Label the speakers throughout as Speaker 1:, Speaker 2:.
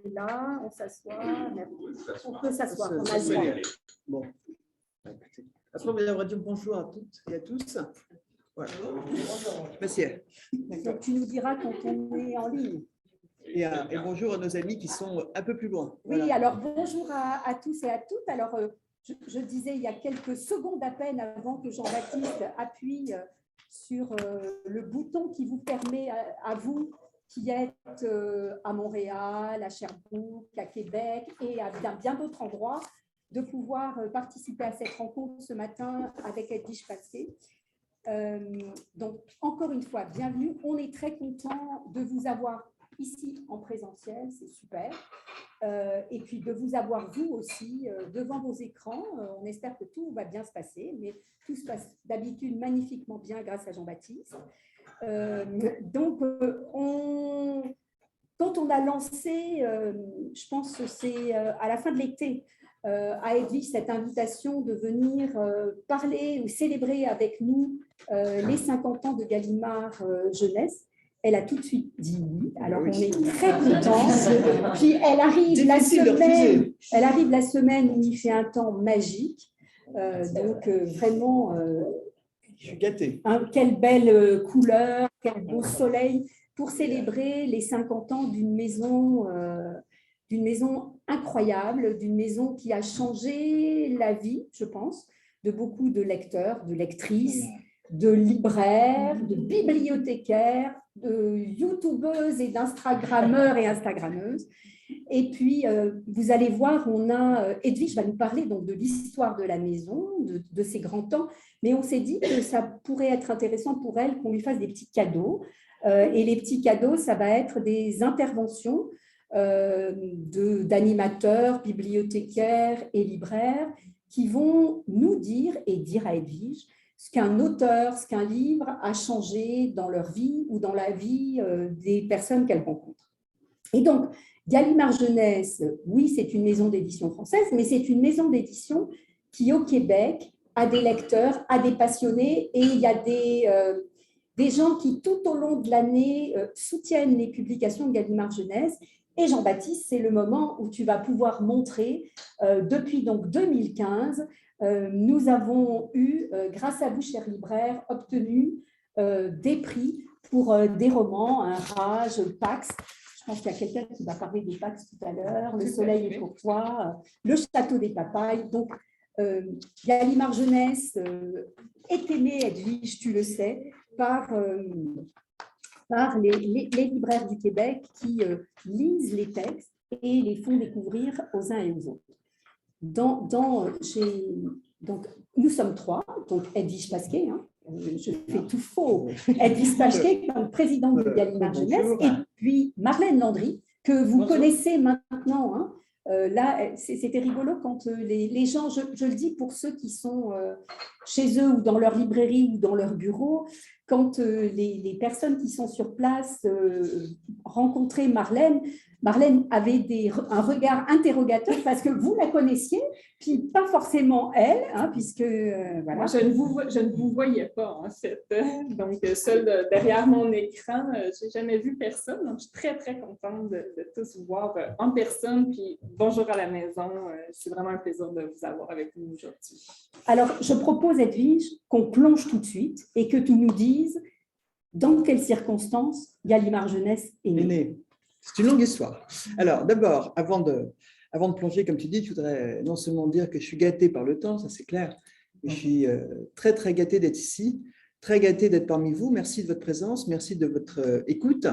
Speaker 1: là, on s'assoit. On peut s'asseoir, on a le droit.
Speaker 2: Bon. Après, on va dire bonjour à toutes et à tous. Voilà. Merci.
Speaker 1: Donc, tu nous diras quand on est en ligne.
Speaker 2: Et bonjour à nos amis qui sont un peu plus loin.
Speaker 1: Oui,
Speaker 2: Voilà.
Speaker 1: alors bonjour à tous et à toutes. Alors, je disais il y a quelques secondes à peine avant que Jean-Baptiste appuie sur le bouton qui vous permet à vous qui êtes à Montréal, à Sherbrooke, à Québec et à bien d'autres endroits, de pouvoir participer à cette rencontre ce matin avec Edwige Pasquet. Donc, encore une fois, bienvenue. On est très content de vous avoir ici en présentiel, c'est super. Et puis de vous avoir, vous aussi, devant vos écrans. On espère que tout va bien se passer, mais tout se passe d'habitude magnifiquement bien grâce à Jean-Baptiste. Donc, quand on a lancé, je pense que c'est à la fin de l'été, à Edwige cette invitation de venir parler ou célébrer avec nous les 50 ans de Gallimard Jeunesse, elle a tout de suite dit oui. Alors, on est très contents. Puis, elle arrive la semaine où il fait un temps magique. Donc, vraiment,
Speaker 2: je suis gâtée.
Speaker 1: Quelle belle couleur, quel beau soleil pour célébrer les 50 ans d'une maison incroyable, d'une maison qui a changé la vie, je pense, de beaucoup de lecteurs, de lectrices, de libraires, de bibliothécaires, de youtubeuses et d'instagrammeurs et instagrammeuses. Et puis, vous allez voir, Edwige va nous parler donc de l'histoire de la maison, de ses grands temps, mais on s'est dit que ça pourrait être intéressant pour elle qu'on lui fasse des petits cadeaux. Et les petits cadeaux, ça va être des interventions d'animateurs, bibliothécaires et libraires qui vont nous dire et dire à Edwige ce qu'un auteur, ce qu'un livre a changé dans leur vie ou dans la vie des personnes qu'elles rencontrent. Et donc, Gallimard Jeunesse, oui, c'est une maison d'édition française, mais c'est une maison d'édition qui, au Québec, a des lecteurs, a des passionnés, et il y a des gens qui, tout au long de l'année, soutiennent les publications de Gallimard Jeunesse. Et Jean-Baptiste, c'est le moment où tu vas pouvoir montrer, depuis donc 2015, nous avons eu, grâce à vous, chers libraires, obtenu des prix pour des romans, un Rage, Pax. Je pense qu'il y a quelqu'un qui va parler des Pax tout à l'heure. Le soleil est pour toi, le château des papayes. Donc, Gallimard Jeunesse est aimé, Edwige, tu le sais, par les libraires du Québec qui lisent les textes et les font découvrir aux uns et aux autres. Donc, nous sommes trois, donc Edwige Pasquet, hein, je fais tout faux, Edwige Pasquet comme présidente de Gallimard Jeunesse, et puis Marlène Landry, que vous connaissez maintenant. Hein. Là, c'était rigolo quand les gens, je le dis pour ceux qui sont chez eux ou dans leur librairie ou dans leur bureau, quand les personnes qui sont sur place rencontraient Marlène avait un regard interrogateur parce que vous la connaissiez, puis pas forcément elle, hein, puisque… voilà.
Speaker 3: Moi, je ne vous voyais pas, en fait. Donc, seule derrière mon écran, je n'ai jamais vu personne. Donc, je suis très, très contente de tous vous voir en personne. Puis, bonjour à la maison. C'est vraiment un plaisir de vous avoir avec nous aujourd'hui.
Speaker 1: Alors, je propose, Edwige, qu'on plonge tout de suite et que tu nous dises dans quelles circonstances Gallimard Jeunesse est né.
Speaker 2: C'est une longue histoire. Alors, d'abord, avant de plonger, comme tu dis, je voudrais non seulement dire que je suis gâté par le temps, ça c'est clair, mais je suis très, très gâté d'être ici, très gâté d'être parmi vous. Merci de votre présence, merci de votre écoute.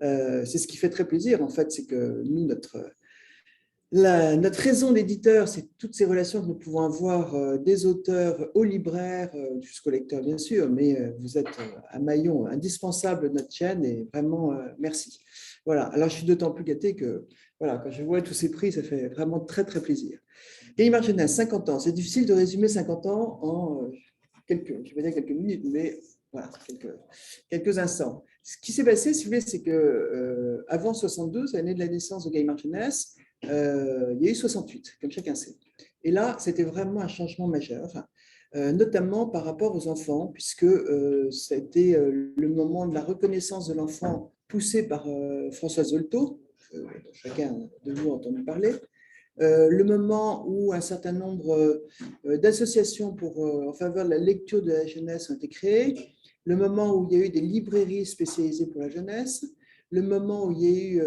Speaker 2: C'est ce qui fait très plaisir, en fait, c'est que nous, notre raison d'éditeur, c'est toutes ces relations que nous pouvons avoir des auteurs aux libraires, jusqu'aux lecteurs, bien sûr, mais vous êtes un maillon indispensable de notre chaîne et vraiment, merci. Voilà, alors je suis d'autant plus gâté que voilà, quand je vois tous ces prix, ça fait vraiment très, très plaisir. Gallimard Jeunesse, 50 ans. C'est difficile de résumer 50 ans en je vais dire quelques minutes, mais voilà, quelques instants. Ce qui s'est passé, si vous voulez, c'est que avant 72, l'année de la naissance de Gallimard Jeunesse, il y a eu 68, comme chacun sait. Et là, c'était vraiment un changement majeur, notamment par rapport aux enfants, puisque ça a été le moment de la reconnaissance de l'enfant poussé par Françoise Dolto, dont chacun de vous a entendu parler. Le moment où un certain nombre d'associations en faveur de la lecture de la jeunesse ont été créées, le moment où il y a eu des librairies spécialisées pour la jeunesse, le moment où il y a eu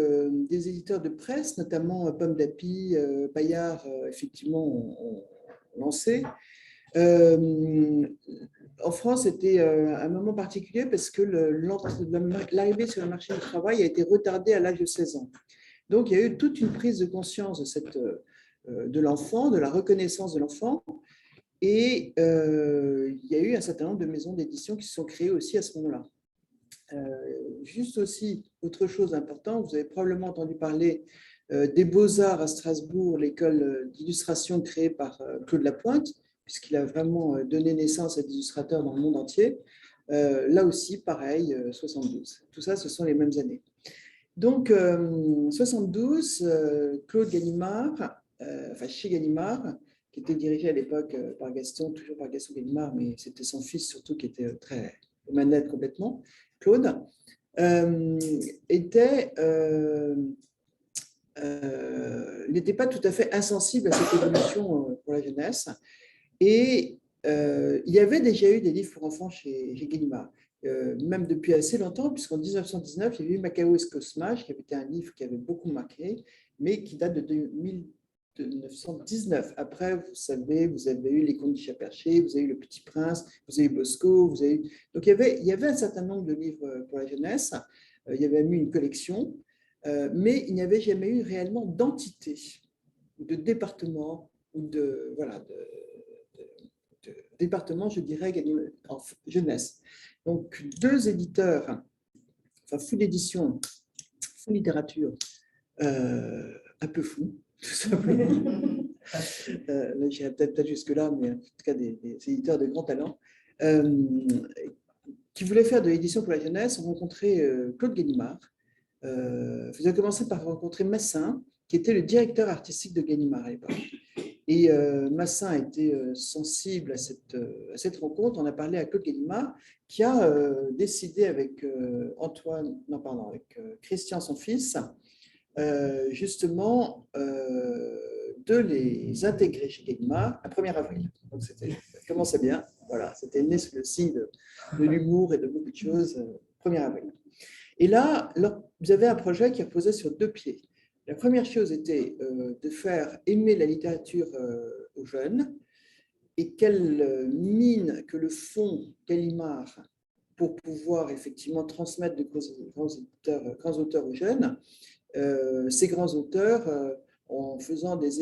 Speaker 2: des éditeurs de presse, notamment Pomme d'Api, Bayard, effectivement, ont lancé. En France, c'était un moment particulier parce que l'arrivée sur le marché du travail a été retardée à l'âge de 16 ans. Donc, il y a eu toute une prise de conscience de l'enfant, de la reconnaissance de l'enfant. Et il y a eu un certain nombre de maisons d'édition qui se sont créées aussi à ce moment-là. Juste aussi, autre chose d'important, vous avez probablement entendu parler des Beaux-Arts à Strasbourg, l'école d'illustration créée par Claude Lapointe, puisqu'il a vraiment donné naissance à des illustrateurs dans le monde entier. Là aussi, pareil, 72. Tout ça, ce sont les mêmes années. Donc, 72, Claude Gallimard, chez Gallimard, qui était dirigé à l'époque par Gaston, toujours par Gaston Gallimard, mais c'était son fils surtout qui était très manette complètement, Claude, n'était pas tout à fait insensible à cette évolution pour la jeunesse. Et il y avait déjà eu des livres pour enfants chez Gallimard, même depuis assez longtemps, puisqu'en 1919, il y avait eu Macao et Cosmage, qui avait été un livre qui avait beaucoup marqué, mais qui date de 1919. Après, vous savez, vous avez eu Les Contes du Chat Perché, vous avez eu Le Petit Prince, vous avez eu Bosco, vous avez eu... Donc, il y avait un certain nombre de livres pour la jeunesse. Il y avait eu une collection, mais il n'y avait jamais eu réellement d'entité, ou de département, ou de département, je dirais, en jeunesse. Donc, deux éditeurs, Fou d'édition, Fou littérature, un peu fou, tout simplement. J'irai peut-être jusque-là, mais en tout cas des éditeurs de grand talent, qui voulaient faire de l'édition pour la jeunesse, ont rencontré Claude Gallimard. Vous avez commencé par rencontrer Massin, qui était le directeur artistique de Gallimard à l'époque. Et Massin a été sensible à cette rencontre. On a parlé à Claude Gallimard, qui a décidé avec avec Christian, son fils, justement de les intégrer chez Gallimard à 1er avril. Donc ça commençait bien. Voilà, c'était né sous le signe de l'humour et de beaucoup de choses, 1er avril. Et là, vous avez un projet qui reposait sur deux pieds. La première chose était de faire aimer la littérature aux jeunes, et quelle mine que le fonds Gallimard pour pouvoir effectivement transmettre de grands auteurs aux jeunes. Ces grands auteurs, en faisant des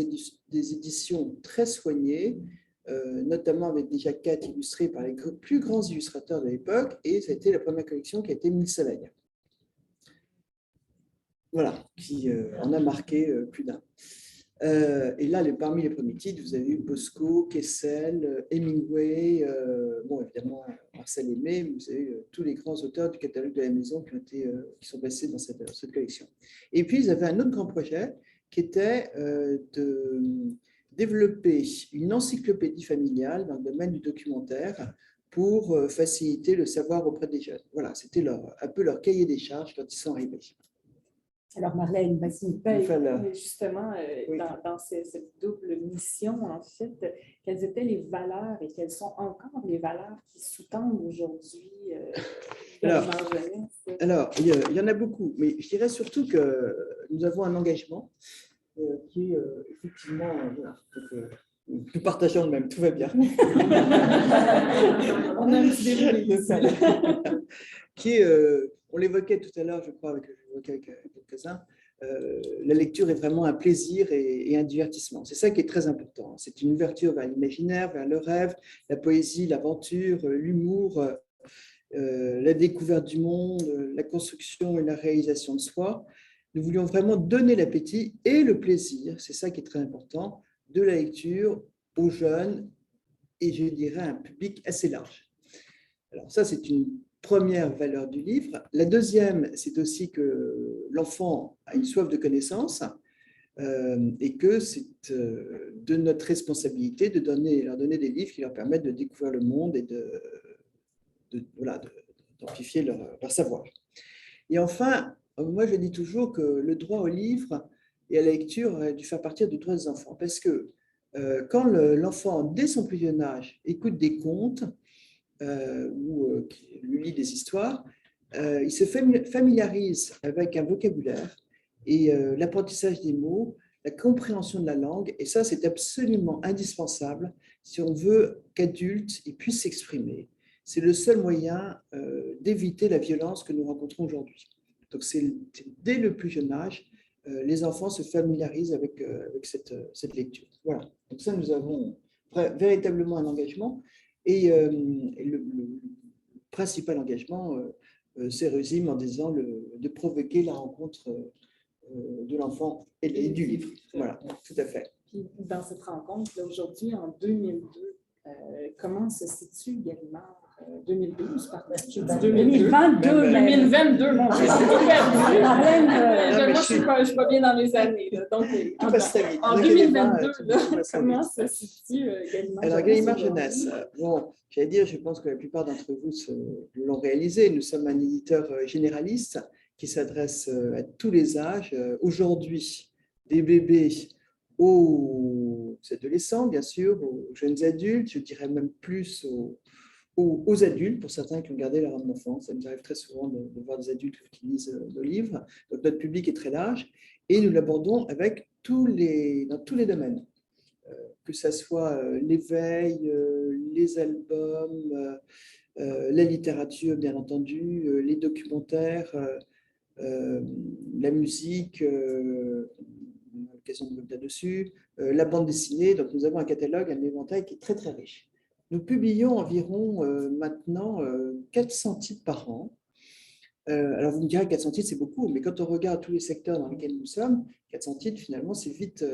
Speaker 2: éditions très soignées, notamment avec des jaquettes illustrées par les plus grands illustrateurs de l'époque, et ça a été la première collection qui a été Mille Soleils. Voilà, qui en a marqué plus d'un. Et là, parmi les premiers titres, vous avez eu Bosco, Kessel, Hemingway, bon, évidemment, Marcel Aimé, mais vous avez eu tous les grands auteurs du catalogue de la maison qui sont passés dans cette collection. Et puis, ils avaient un autre grand projet qui était de développer une encyclopédie familiale dans le domaine du documentaire pour faciliter le savoir auprès des jeunes. Voilà, c'était un peu leur cahier des charges quand ils sont arrivés.
Speaker 1: Alors Marlène, vas-y.
Speaker 3: Justement, oui. dans cette double mission, en fait, quelles étaient les valeurs et quelles sont encore les valeurs qui sous-tendent aujourd'hui
Speaker 2: alors, il y en a beaucoup, mais je dirais surtout que nous avons un engagement qui est effectivement... nous partageons le même, tout va bien.
Speaker 3: On a un petit déroulé.
Speaker 2: Qui est, on l'évoquait tout à l'heure, je crois, avec quelques-uns, la lecture est vraiment un plaisir et un divertissement. C'est ça qui est très important. C'est une ouverture vers l'imaginaire, vers le rêve, la poésie, l'aventure, l'humour, la découverte du monde, la construction et la réalisation de soi. Nous voulions vraiment donner l'appétit et le plaisir, c'est ça qui est très important, de la lecture aux jeunes et je dirais à un public assez large. Alors ça, c'est une première valeur du livre. La deuxième, c'est aussi que l'enfant a une soif de connaissance et que c'est de notre responsabilité de leur donner des livres qui leur permettent de découvrir le monde et d'amplifier leur savoir. Et enfin, Moi, je dis toujours que le droit au livre et à la lecture a dû faire partie du droit des enfants. Parce que quand l'enfant, dès son plus jeune âge, écoute des contes ou lui lit des histoires, il se familiarise avec un vocabulaire et l'apprentissage des mots, la compréhension de la langue. Et ça, c'est absolument indispensable si on veut qu'adulte il puisse s'exprimer. C'est le seul moyen d'éviter la violence que nous rencontrons aujourd'hui. Donc, c'est dès le plus jeune âge, les enfants se familiarisent avec cette lecture. Voilà. Donc ça, nous avons véritablement un engagement. Et le principal engagement se résume en disant de provoquer la rencontre de l'enfant et du livre. Voilà, tout à fait.
Speaker 3: Puis dans cette rencontre, aujourd'hui, en 2002, comment se situe Gallimard 2012, pardon. Je dis
Speaker 1: 2022.
Speaker 3: 2022, mon Dieu, c'est tout perdu.
Speaker 1: Marlène,
Speaker 3: Moi, je suis pas bien dans les années. Là. Donc,
Speaker 2: Tout passe très vite.
Speaker 3: en 2022, comment se situe Gallimard?
Speaker 2: Alors, Gallimard Jeunesse, bon, j'allais dire, je pense que la plupart d'entre vous l'ont réalisé. Nous sommes un éditeur généraliste qui s'adresse à tous les âges. Aujourd'hui, des bébés aux adolescents, bien sûr, aux jeunes adultes, je dirais même plus aux adultes, pour certains qui ont gardé leur âme d'enfant. Ça nous arrive très souvent de voir des adultes qui lisent nos livres. Donc, notre public est très large et nous l'abordons avec dans tous les domaines, que ce soit l'éveil, les albums, la littérature, bien entendu, les documentaires, la musique, on a l'occasion de revenir dessus, la bande dessinée. Donc, nous avons un catalogue, un éventail qui est très, très riche. Nous publions environ maintenant 400 titres par an. Alors, vous me direz 400 titres, c'est beaucoup, mais quand on regarde tous les secteurs dans lesquels nous sommes, 400 titres, finalement, c'est vite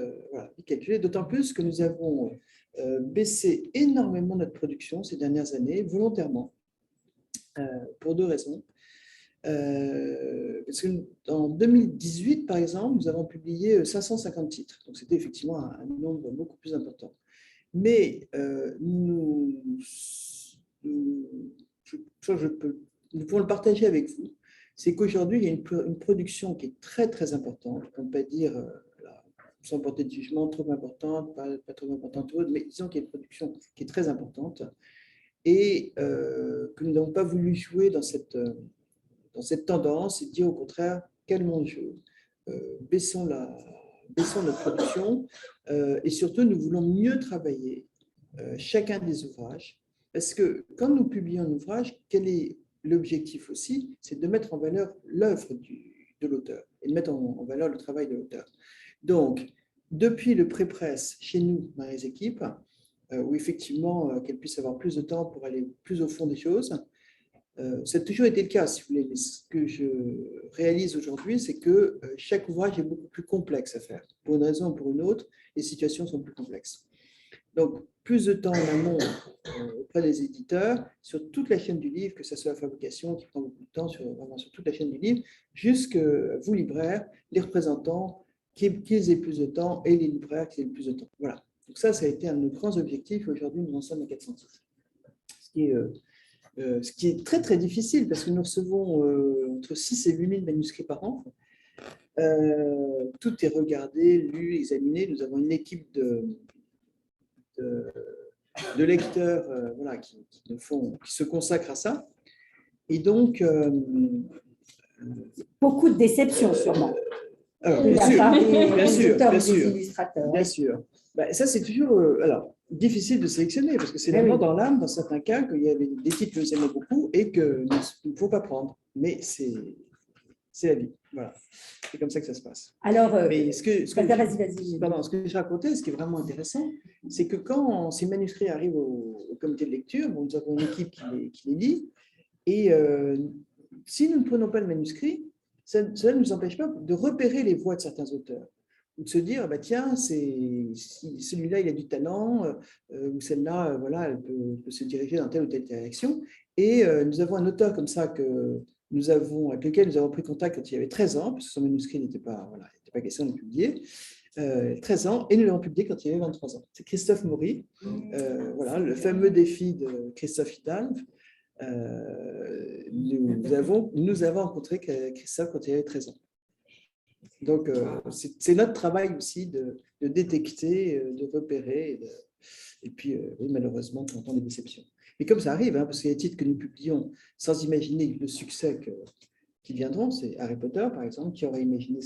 Speaker 2: calculé. D'autant plus que nous avons baissé énormément notre production ces dernières années, volontairement, pour deux raisons. Parce qu'en 2018, par exemple, nous avons publié 550 titres. Donc, c'était effectivement un nombre beaucoup plus important. Mais nous pouvons le partager avec vous. C'est qu'aujourd'hui, il y a une production qui est très, très importante. On ne peut pas dire, sans porter de jugement, trop importante, pas trop importante, mais disons qu'il y a une production qui est très importante et que nous n'avons pas voulu jouer dans cette tendance et dire au contraire, calmons le jeu, baissons notre production et surtout, nous voulons mieux travailler chacun des ouvrages parce que quand nous publions un ouvrage, quel est l'objectif aussi? C'est de mettre en valeur l'œuvre de l'auteur et de mettre en valeur le travail de l'auteur. Donc, depuis le pré-presse chez nous, dans les équipes, où effectivement, qu'elles puissent avoir plus de temps pour aller plus au fond des choses, ça a toujours été le cas, si vous voulez, mais ce que je réalise aujourd'hui, c'est que chaque ouvrage est beaucoup plus complexe à faire. Pour une raison ou pour une autre, les situations sont plus complexes. Donc, plus de temps en amont auprès des éditeurs, sur toute la chaîne du livre, que ce soit la fabrication qui prend beaucoup de temps, vraiment sur toute la chaîne du livre, jusqu'à vous, libraires, les représentants, qu'ils aient plus de temps, et les libraires qui aient plus de temps. Voilà. Donc ça a été un de nos grands objectifs. Aujourd'hui, nous en sommes à 406. Ce qui est très, très difficile parce que nous recevons entre 6 et 8 000 manuscrits par an. Tout est regardé, lu, examiné. Nous avons une équipe de lecteurs qui se consacrent à ça. Et donc…
Speaker 1: beaucoup de déceptions, sûrement.
Speaker 2: Alors, bien sûr. Ben, ça, c'est toujours difficile de sélectionner parce que c'est vraiment dans l'âme, dans certains cas, qu'il y avait des titres que nous aimons beaucoup et qu'il ne faut pas prendre. Mais c'est la vie. Voilà. C'est comme ça que ça se passe.
Speaker 1: Alors,
Speaker 2: mais ce que
Speaker 1: je
Speaker 2: racontais, ce qui est vraiment intéressant, c'est que quand ces manuscrits arrivent au comité de lecture, nous avons une équipe qui les lit et si nous ne prenons pas le manuscrit, cela ne nous empêche pas de repérer les voix de certains auteurs, ou de se dire, bah, tiens, celui-là, il a du talent, ou celle-là, elle peut se diriger dans telle ou telle direction. Et nous avons un auteur comme ça avec lequel nous avons pris contact quand il avait 13 ans, parce que son manuscrit n'était pas question de le publier, 13 ans, et nous l'avons publié quand il avait 23 ans. C'est Christophe Maury, le fameux défi de Christophe Hidalgo. nous avons rencontré Christophe quand il avait 13 ans. Donc, c'est notre travail aussi de détecter, de repérer. Et puis, oui, malheureusement, on entend des déceptions. Mais comme ça arrive, parce qu'il y a des titres que nous publions sans imaginer le succès qui viendront, c'est Harry Potter, par exemple, qui aurait imaginé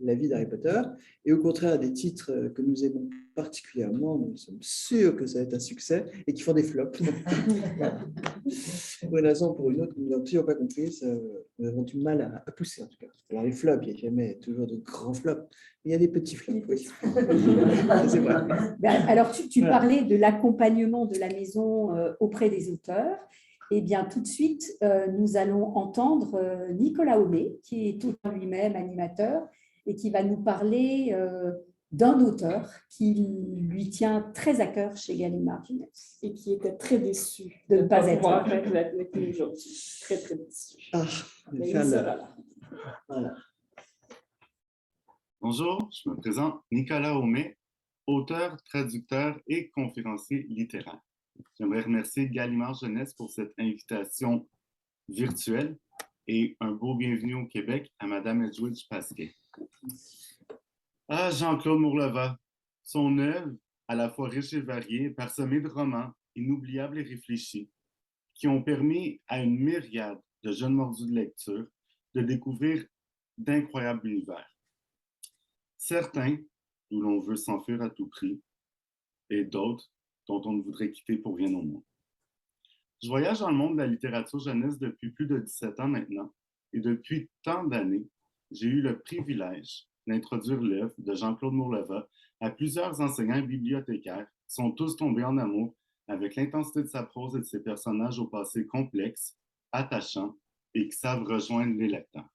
Speaker 2: la vie d'Harry Potter, et au contraire, des titres que nous aimons particulièrement, nous sommes sûrs que ça va être un succès, et qui font des flops. Pour une raison ou pour une autre, nous n'avons toujours pas compris, nous avons du mal à pousser en tout cas. Alors les flops, il n'y a jamais toujours de grands flops, mais il y a des petits flops, oui. C'est vrai.
Speaker 1: Alors, tu parlais de l'accompagnement de la maison auprès des auteurs. Eh bien, tout de suite, nous allons entendre Nicolas Homé, qui est auteur lui-même, animateur, et qui va nous parler d'un auteur qui lui tient très à cœur chez Gallimard Jeunesse.
Speaker 3: Et qui était très déçu
Speaker 1: de ne pas être
Speaker 3: pouvoir être avec nous aujourd'hui. Très, très déçu. Mais il sera là.
Speaker 2: Voilà.
Speaker 4: Bonjour, je me présente Nicolas Homé, auteur, traducteur et conférencier littéraire. J'aimerais remercier Gallimard Jeunesse pour cette invitation virtuelle et un beau bienvenue au Québec à Madame Edwidge Pasquet. Jean-Claude Mourleva, son œuvre, à la fois riche et variée, parsemée de romans inoubliables et réfléchis, qui ont permis à une myriade de jeunes mordus de lecture de découvrir d'incroyables univers. Certains, où l'on veut s'enfuir à tout prix, et d'autres dont on ne voudrait quitter pour rien au monde. Je voyage dans le monde de la littérature jeunesse depuis plus de 17 ans maintenant, et depuis tant d'années, j'ai eu le privilège d'introduire l'œuvre de Jean-Claude Mourleva à plusieurs enseignants et bibliothécaires qui sont tous tombés en amour avec l'intensité de sa prose et de ses personnages au passé complexe, attachants et qui savent rejoindre les lecteurs.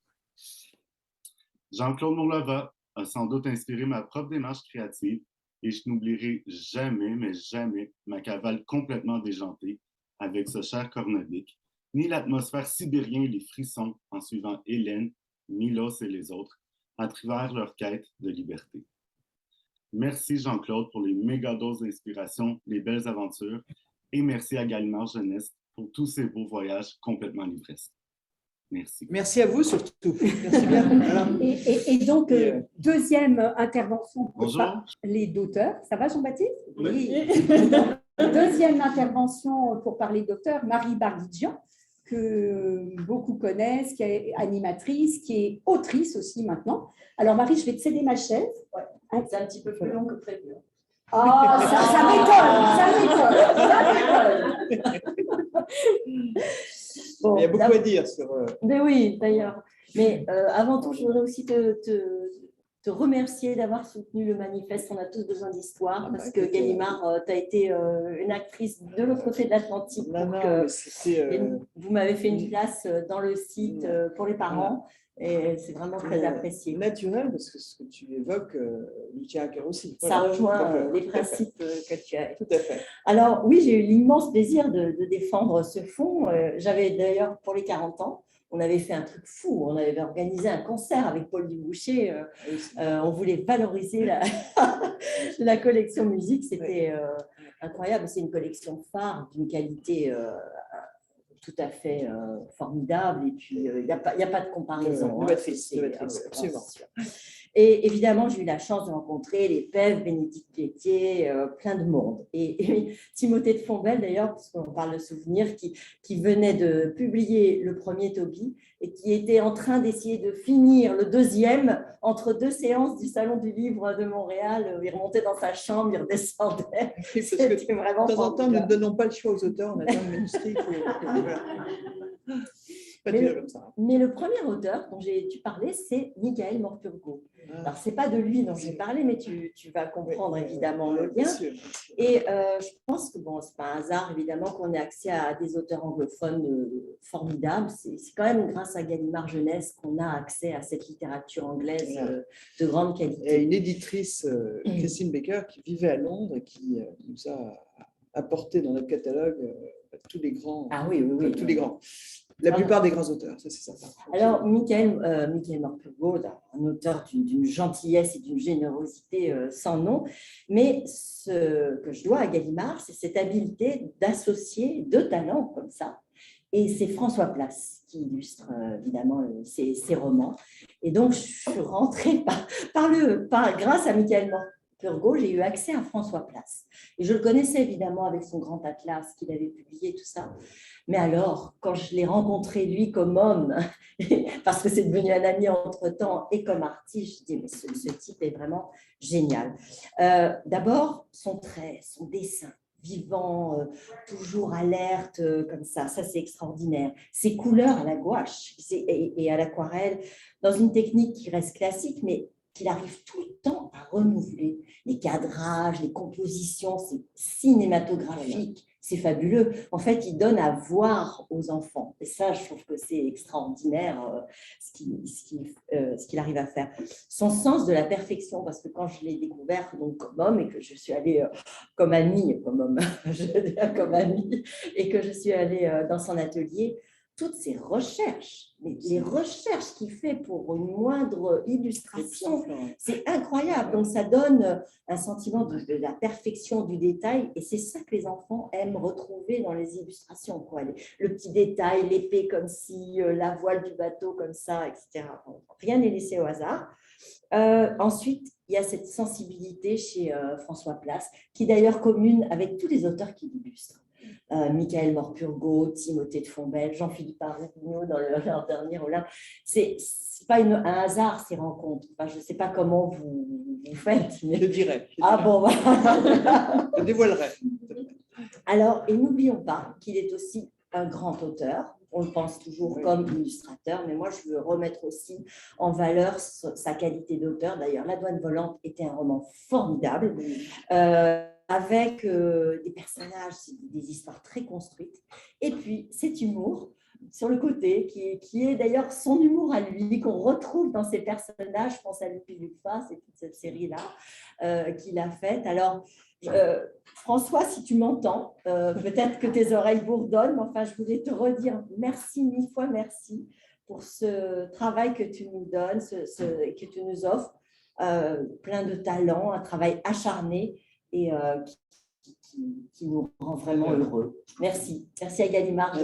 Speaker 4: Jean-Claude Mourleva a sans doute inspiré ma propre démarche créative et je n'oublierai jamais, mais jamais, ma cavale complètement déjantée avec ce cher Cornodic, ni l'atmosphère sibérienne et les frissons en suivant Hélène, Milos et les autres à travers leur quête de liberté. Merci Jean-Claude pour les méga doses d'inspiration, les belles aventures et merci à Gallimard Jeunesse pour tous ces beaux voyages complètement livresques. Merci.
Speaker 2: Merci à vous surtout. Merci bien.
Speaker 1: Et donc, deuxième intervention pour
Speaker 4: Bonjour.
Speaker 1: parler d'auteur. Ça va Jean-Baptiste?
Speaker 4: Oui.
Speaker 1: Deuxième intervention pour parler d'auteur, Marie Barguidjian, que beaucoup connaissent, qui est animatrice, qui est autrice aussi maintenant. Alors Marie, je vais te céder ma chaise.
Speaker 5: Ouais, c'est un petit peu plus long que prévu.
Speaker 1: Ça m'étonne.
Speaker 2: Bon, il y a beaucoup à dire sur…
Speaker 5: Mais oui, d'ailleurs. Mais avant tout, je voudrais aussi te remercier d'avoir soutenu le manifeste. On a tous besoin d'histoire parce que Gallimard, tu as été une actrice de l'autre côté de l'Atlantique. Vous m'avez fait une place dans le site pour les parents. Et c'est vraiment très apprécié.
Speaker 2: Naturel, parce que ce que tu évoques lui tient à cœur aussi.
Speaker 5: Ça rejoint les principes que tu as.
Speaker 2: Tout à fait.
Speaker 5: Alors oui, j'ai eu l'immense plaisir de défendre ce fonds. J'avais d'ailleurs, pour les 40 ans, on avait fait un truc fou. On avait organisé un concert avec Paul Duboucher. On voulait valoriser la collection musique. C'était incroyable. C'est une collection phare d'une qualité tout à fait formidable, et puis il n'y a pas de comparaison.
Speaker 2: Novatrice, absolument.
Speaker 5: Et évidemment, j'ai eu la chance de rencontrer les Pèves, Bénédicte Pelletier, plein de monde. Et Timothée de Fombelle, d'ailleurs, parce qu'on parle de souvenirs, qui venait de publier le premier Toby et qui était en train d'essayer de finir le deuxième entre deux séances du Salon du Livre de Montréal. Il remontait dans sa chambre, il redescendait. C'était vraiment
Speaker 2: de temps en temps, nous ne donnons pas le choix aux auteurs, on attend le manuscrit.
Speaker 5: Mais le premier auteur dont tu parlais, c'est Michael Morpurgo. Alors, ce n'est pas de lui dont j'ai parlé, mais tu vas comprendre évidemment le lien. Et je pense que ce n'est pas un hasard, évidemment, qu'on ait accès à des auteurs anglophones formidables. C'est quand même grâce à Gallimard Jeunesse qu'on a accès à cette littérature anglaise de grande qualité.
Speaker 2: Et une éditrice, Christine Baker, qui vivait à Londres et qui nous a apporté dans notre catalogue tous les grands. Tous les grands. La plupart des grands auteurs, ça c'est certain.
Speaker 5: Alors, Michael Morpurgo, un auteur d'une gentillesse et d'une générosité sans nom, mais ce que je dois à Gallimard, c'est cette habileté d'associer deux talents comme ça Et c'est François Place qui illustre évidemment ces romans. Et donc, je suis rentrée grâce à Michael Morpurgo, j'ai eu accès à François Place. Et je le connaissais évidemment avec son grand atlas qu'il avait publié, tout ça. Mais alors, quand je l'ai rencontré, lui, comme homme, parce que c'est devenu un ami entre-temps, et comme artiste, je dis, mais ce type est vraiment génial. D'abord, son trait, son dessin, vivant, toujours alerte, comme ça c'est extraordinaire. Ses couleurs à la gouache et à l'aquarelle, dans une technique qui reste classique, mais qu'il arrive tout le temps à renouveler. Les cadrages, les compositions, c'est cinématographique, c'est fabuleux. En fait, il donne à voir aux enfants. Et ça, je trouve que c'est extraordinaire ce qu'il arrive à faire. Son sens de la perfection, parce que quand je l'ai découvert donc, comme homme et que je suis allée comme amie, comme amie, et que je suis allée dans son atelier, toutes ces recherches, les recherches qu'il fait pour une moindre illustration, c'est incroyable. Donc, ça donne un sentiment de la perfection du détail et c'est ça que les enfants aiment retrouver dans les illustrations, quoi. Le petit détail, l'épée comme ci, la voile du bateau comme ça, etc. Rien n'est laissé au hasard. Ensuite, il y a cette sensibilité chez François Place, qui est d'ailleurs commune avec tous les auteurs qui l'illustrent. Michael Morpurgo, Timothée de Fombelle, Jean-Philippe Arugno dans leur dernier Olympe. C'est pas un hasard ces rencontres. Enfin, je ne sais pas comment vous faites. Mais...
Speaker 2: Je dirais.
Speaker 5: Bon, voilà.
Speaker 2: Je dévoilerai.
Speaker 5: Alors, et n'oublions pas qu'il est aussi un grand auteur. On le pense toujours comme illustrateur, mais moi, je veux remettre aussi en valeur sa qualité d'auteur. D'ailleurs, La Douane volante était un roman formidable. Avec des personnages, des histoires très construites. Et puis, cet humour sur le côté, qui est d'ailleurs son humour à lui, qu'on retrouve dans ses personnages. Je pense à Lupi Lufa, c'est toute cette série-là qu'il a faite. Alors, François, si tu m'entends, peut-être que tes oreilles bourdonnent, mais enfin, je voulais te redire merci, mille fois merci pour ce travail que tu nous donnes, que tu nous offres, plein de talent, un travail acharné, et qui nous rend vraiment heureux. Merci. Merci à Gallimard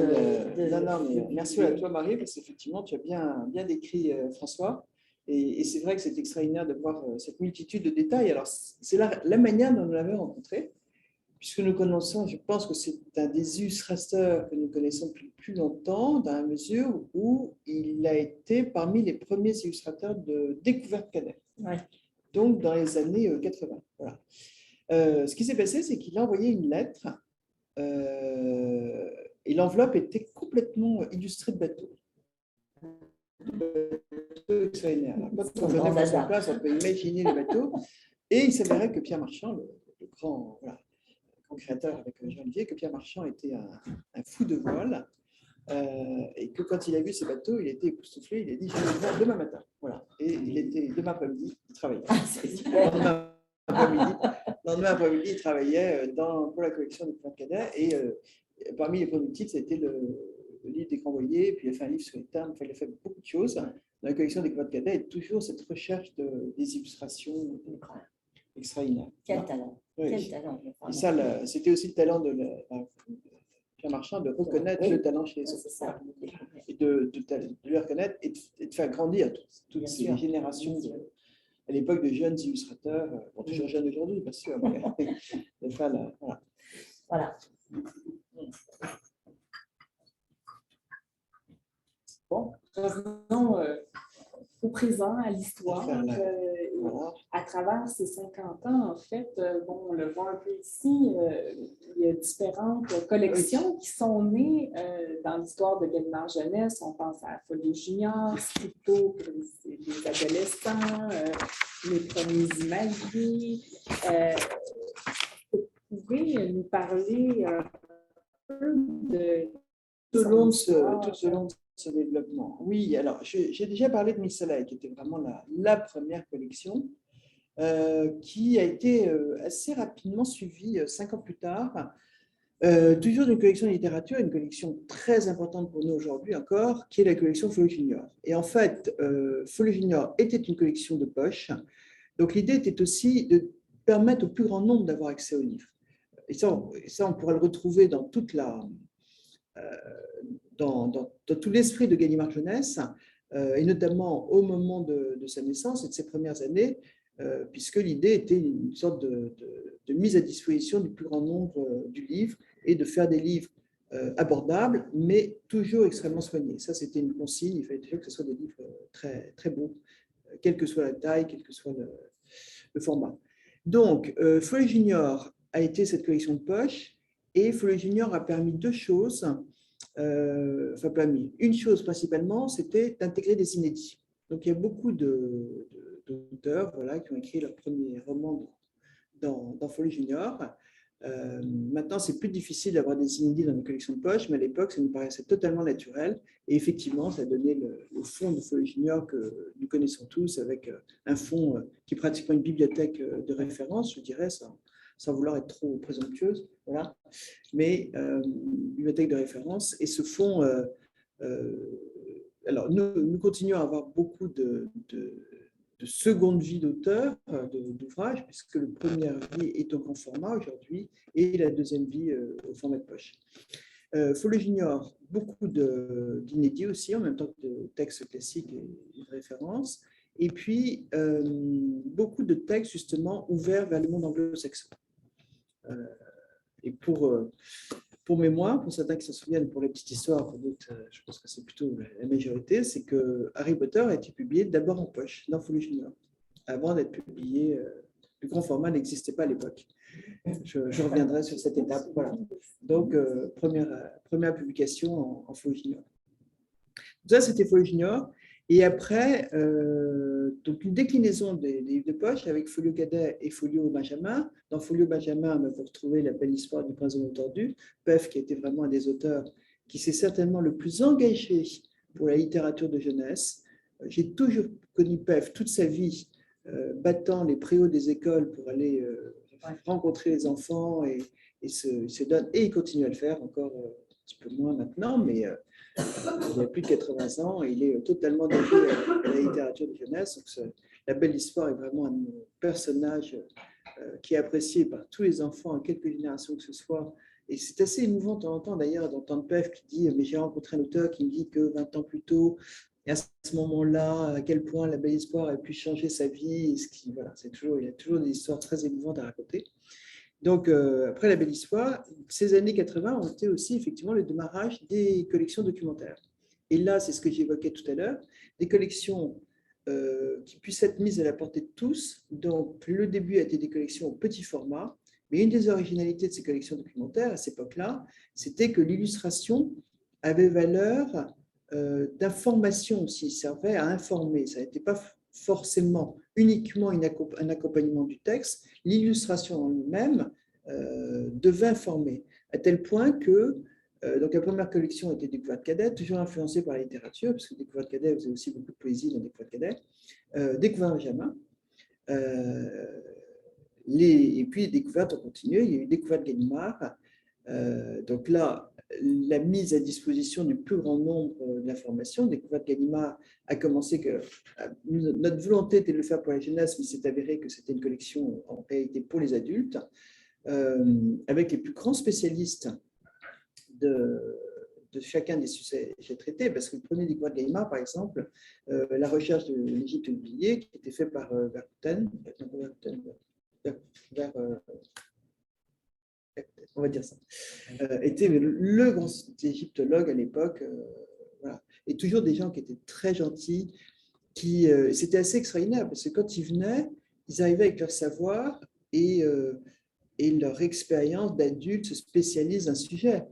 Speaker 2: merci à toi, Marie, parce qu'effectivement, tu as bien décrit François. Et c'est vrai que c'est extraordinaire de voir cette multitude de détails. Alors, c'est la manière dont nous l'avons rencontré, puisque nous connaissons, je pense que c'est un des illustrateurs que nous connaissons depuis plus longtemps, dans la mesure où il a été parmi les premiers illustrateurs de Découverte Cadet.
Speaker 5: Ouais.
Speaker 2: Donc, dans les années 80. Voilà. Ce qui s'est passé, c'est qu'il a envoyé une lettre et l'enveloppe était complètement illustrée de bateaux. Quand on venait voir sur place, on peut imaginer les bateaux. Et il s'avérait que Pierre Marchand, le grand créateur avec Jean-Olivier, que Pierre Marchand était un fou de voile. Et que quand il a vu ces bateaux, il était époustouflé. Il a dit « Je vais le voir demain matin ». Voilà. Et il était demain après-midi, il travaillait.
Speaker 5: C'est super.
Speaker 2: Lendemain après-midi, il travaillait pour la collection des Découverte Cadet. Et parmi les premiers titres, c'était le livre des Grands Voiliers. Puis il a fait un livre sur les termes. Il a fait beaucoup de choses. Dans la collection des Découverte Cadet, il y a toujours cette recherche des illustrations extraordinaires.
Speaker 5: Quel talent.
Speaker 2: Oui.
Speaker 5: Quel talent.
Speaker 2: Et ça, c'était aussi le talent de Pierre Marchand de reconnaître le talent chez les autres. Et de le reconnaître et de faire grandir toutes ces générations à l'époque de jeunes illustrateurs, toujours jeunes aujourd'hui, bien sûr, mais
Speaker 5: voilà.
Speaker 3: Bon, revenons au présent, à l'histoire. À travers ces 50 ans, en fait, on le voit un peu ici, il y a différentes collections qui sont nées dans l'histoire de Gallimard Jeunesse. On pense à Folie Junior, Scripto pour les adolescents, les premiers imagiers. Vous pouvez nous parler un peu de
Speaker 2: tout au long de ce développement. Oui, alors j'ai déjà parlé de Mille Soleil, qui était vraiment la première collection, qui a été assez rapidement suivie 5 ans plus tard, toujours d'une collection de littérature, une collection très importante pour nous aujourd'hui encore, qui est la collection Folie Junior. Et en fait, Folie Junior était une collection de poche, donc l'idée était aussi de permettre au plus grand nombre d'avoir accès aux livres. Et ça, on pourra le retrouver dans toute la dans tout l'esprit de Gallimard Jeunesse, et notamment au moment de sa naissance et de ses premières années, puisque l'idée était une sorte de mise à disposition du plus grand nombre du livre et de faire des livres abordables, mais toujours extrêmement soignés. Ça, c'était une consigne, il fallait toujours que ce soit des livres très, très beaux, quelle que soit la taille, quel que soit le format. Donc, Follet Junior a été cette collection de poche, et Follet Junior a permis deux choses. Une chose principalement, c'était d'intégrer des inédits. Donc, il y a beaucoup d'auteurs qui ont écrit leur premier roman dans Follet Junior. Maintenant, c'est plus difficile d'avoir des inédits dans une collection de poche, mais à l'époque, ça nous paraissait totalement naturel. Et effectivement, ça a donné le fond de Follet Junior que nous connaissons tous, avec un fond qui est pratiquement une bibliothèque de référence, je dirais, sans vouloir être trop présomptueuse, voilà. Mais bibliothèque de référence. Et ce fond, alors nous continuons à avoir beaucoup de seconde vie d'auteur, d'ouvrage, puisque le premier vie est au grand format aujourd'hui et la deuxième vie au format de poche. Follet Junior, beaucoup d'inédits aussi, en même temps que de textes classiques et de références, et puis beaucoup de textes justement ouverts vers le monde anglo-saxon. Et pour mémoire, pour certains qui s'en souviennent, pour la petite histoire, pour d'autres, je pense que c'est plutôt la majorité, c'est que Harry Potter a été publié d'abord en poche, dans Follet Junior, avant d'être publié. Le grand format n'existait pas à l'époque. Je reviendrai sur cette étape. Voilà. Donc, première publication en Follet Junior. Ça, c'était Follet Junior. Et après, donc une déclinaison des livres de poche avec Folio Cadet et Folio Benjamin. Dans Folio Benjamin, vous retrouvez La belle histoire du prince de l'eau tordue, Pef, qui était vraiment un des auteurs qui s'est certainement le plus engagé pour la littérature de jeunesse. J'ai toujours connu Pef toute sa vie, battant les préaux des écoles pour aller rencontrer les enfants et se donne, et il continue à le faire encore un petit peu moins maintenant, mais il a plus de 80 ans et il est totalement dédié à la littérature de jeunesse. Donc, La belle histoire est vraiment un personnage qui est apprécié par tous les enfants, à quelques générations que ce soit. Et c'est assez émouvant de temps en temps d'ailleurs d'entendre Pef qui dit « mais j'ai rencontré un auteur qui me dit que 20 ans plus tôt, et à ce moment-là, à quel point La belle histoire a pu changer sa vie ». Voilà, il y a toujours des histoires très émouvantes à raconter. Donc, après La belle histoire, ces années 80 ont été aussi effectivement le démarrage des collections documentaires. Et là, c'est ce que j'évoquais tout à l'heure, des collections qui puissent être mises à la portée de tous. Donc, le début a été des collections au petit format, mais une des originalités de ces collections documentaires à cette époque-là, c'était que l'illustration avait valeur d'information aussi, servait à informer. Ça n'était pas forcément uniquement un accompagnement du texte, l'illustration en elle-même devait informer, à tel point que donc la première collection était Découverte Cadet, toujours influencée par la littérature, parce que Découverte Cadet faisait aussi beaucoup de poésie dans Découverte Cadet, Découverte Benjamin, et puis Découverte ont continué, il y a eu Découverte Gallimard, donc là, la mise à disposition du plus grand nombre d'informations. Découverte Gallimard a commencé que notre volonté était de le faire pour la jeunesse, mais c'est avéré que c'était une collection en réalité pour les adultes, avec les plus grands spécialistes de chacun des sujets traités, parce que le premier Découverte Gallimard, par exemple, la recherche de l'Égypte oubliée, qui était fait par Verkutten, on va dire ça, était le grand égyptologue à l'époque, voilà. Et toujours des gens qui étaient très gentils, c'était assez extraordinaire, parce que quand ils venaient, ils arrivaient avec leur savoir et leur expérience d'adultes spécialistes d'un sujet.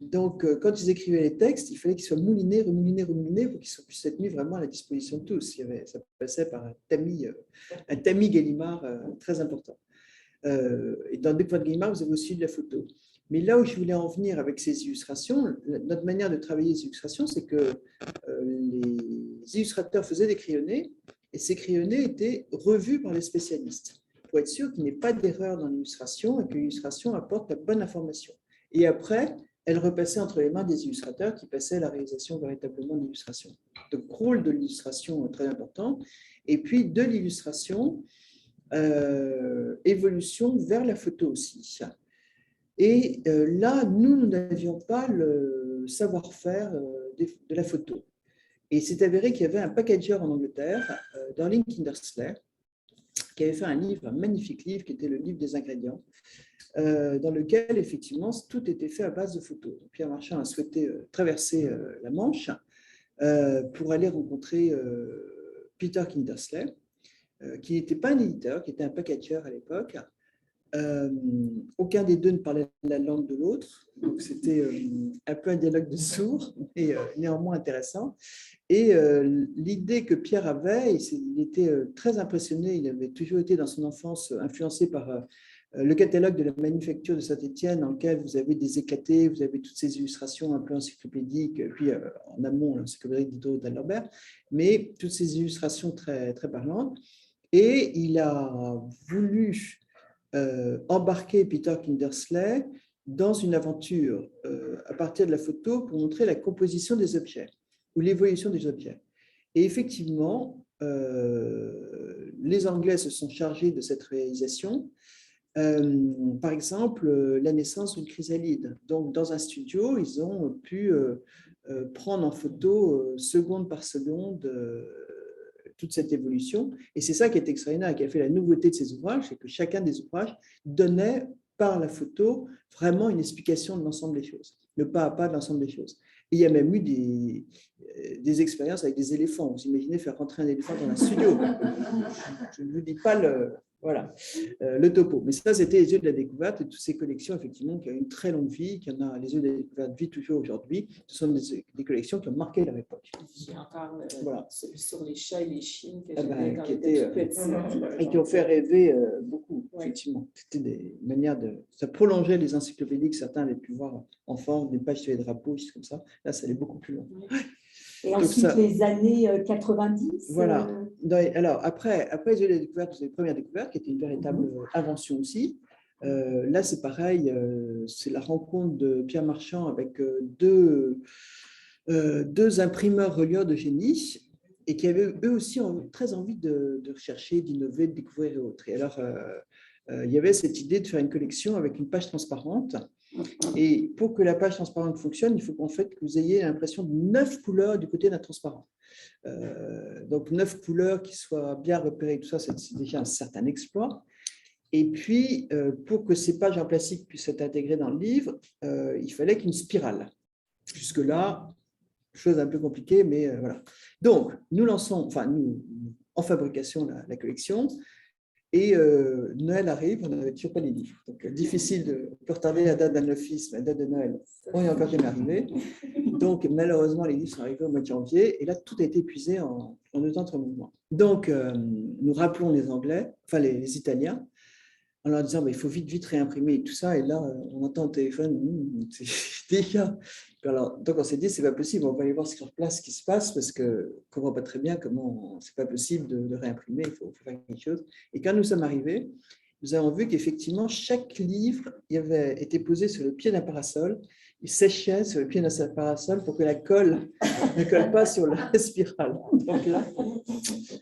Speaker 2: Donc, quand ils écrivaient les textes, il fallait qu'ils soient moulinés, remoulinés pour qu'ils puissent être mis vraiment à la disposition de tous. Ça passait par un tamis Gallimard très important. Et dans Découverte Gallimard, vous avez aussi de la photo. Mais là où je voulais en venir avec ces illustrations, notre manière de travailler les illustrations, c'est que les illustrateurs faisaient des crayonnés, et ces crayonnés étaient revus par les spécialistes, pour être sûr qu'il n'y ait pas d'erreur dans l'illustration et que l'illustration apporte la bonne information. Et après, elle repassait entre les mains des illustrateurs qui passaient à la réalisation véritablement de l'illustration. Donc, rôle de l'illustration très important. Et puis, de l'illustration, évolution vers la photo aussi. Et là, nous n'avions pas savoir-faire de la photo. Et c'est avéré qu'il y avait un packager en Angleterre, Darling Kindersley, qui avait fait un livre, un magnifique livre, qui était le livre des ingrédients, dans lequel, effectivement, tout était fait à base de photos. Donc, Pierre Marchand a souhaité traverser la Manche pour aller rencontrer Peter Kindersley, qui n'était pas un éditeur, qui était un packager à l'époque. Aucun des deux ne parlait la langue de l'autre, donc c'était un peu un dialogue de sourds, mais néanmoins intéressant. Et l'idée que Pierre avait, il était très impressionné, il avait toujours été dans son enfance influencé par le catalogue de la Manufacture de Saint-Étienne, dans lequel vous avez des éclatés, vous avez toutes ces illustrations un peu encyclopédiques, puis en amont l'encyclopédie d'Ido d'Alembert, mais toutes ces illustrations très, très parlantes. Et il a voulu embarquer Peter Kindersley dans une aventure à partir de la photo pour montrer la composition des objets ou l'évolution des objets. Et effectivement, les Anglais se sont chargés de cette réalisation. Par exemple, la naissance d'une chrysalide. Donc, dans un studio, ils ont pu prendre en photo seconde par seconde toute cette évolution. Et c'est ça qui est extraordinaire, qui a fait la nouveauté de ces ouvrages, c'est que chacun des ouvrages donnait par la photo vraiment une explication de l'ensemble des choses, le pas à pas de l'ensemble des choses. Et il y a même eu des expériences avec des éléphants. Vous imaginez faire rentrer un éléphant dans un studio. Je ne vous dis pas le topo. Mais ça, c'était les yeux de la découverte et toutes ces collections, effectivement, qui ont une très longue vie, qui en a les yeux de la découverte vivent toujours aujourd'hui. Ce sont des collections qui ont marqué leur époque.
Speaker 3: J'ai encore
Speaker 2: Voilà.
Speaker 3: celui sur les chats et les chiens que
Speaker 2: Ah
Speaker 3: j'avais
Speaker 2: ben,
Speaker 3: quand
Speaker 2: qui
Speaker 3: j'étais
Speaker 2: était,
Speaker 3: toute petite.
Speaker 2: et qui ont fait rêver beaucoup,
Speaker 3: Ouais.
Speaker 2: effectivement. C'était des manières de... Ça prolongeait les encyclopédies que certains avaient pu voir enfants, des pages sur les drapeaux, juste comme ça. Là, ça allait beaucoup plus loin.
Speaker 1: Et
Speaker 2: Donc
Speaker 1: ensuite,
Speaker 2: ça-
Speaker 1: les années 90.
Speaker 2: Voilà. Alors, après les yeux de la découverte, c'est les premières découvertes, qui était une véritable invention aussi. Là, c'est pareil, c'est la rencontre de Pierre Marchand avec deux imprimeurs relieurs de génie et qui avaient eux aussi très envie de rechercher, d'innover, de découvrir et autres. Et alors, il y avait cette idée de faire une collection avec une page transparente. Et pour que la page transparente fonctionne, il faut qu'en fait, que vous ayez l'impression de 9 couleurs du côté d'un transparent. Donc, 9 couleurs qui soient bien repérées, tout ça, c'est déjà un certain exploit. Et puis, pour que ces pages en plastique puissent être intégrées dans le livre, il fallait qu'une spirale. Jusque-là, chose un peu compliquée, mais voilà. Donc, nous lançons, enfin, nous, en fabrication, la collection. Et Noël arrive, on n'avait toujours pas les livres. Donc, difficile de retarder la date d'un office, la date de Noël. On n'est encore jamais arrivé. Donc, malheureusement, les livres sont arrivés au mois de janvier. Et là, tout a été épuisé en 2 temps, 3 mouvements. Donc, nous rappelons les Anglais, enfin les Italiens, en leur disant, il faut vite, vite réimprimer et tout ça. Et là, on entend au téléphone, c'est déjà... Alors, donc, on s'est dit, c'est pas possible, on va aller voir sur place ce qui se passe parce qu'on ne comprend pas très bien comment c'est pas possible de réimprimer, il faut faire quelque chose. Et quand nous sommes arrivés, nous avons vu qu'effectivement, chaque livre avait été posé sur le pied d'un parasol, il séchait sur le pied d'un parasol pour que la colle ne colle pas sur la spirale. Donc là,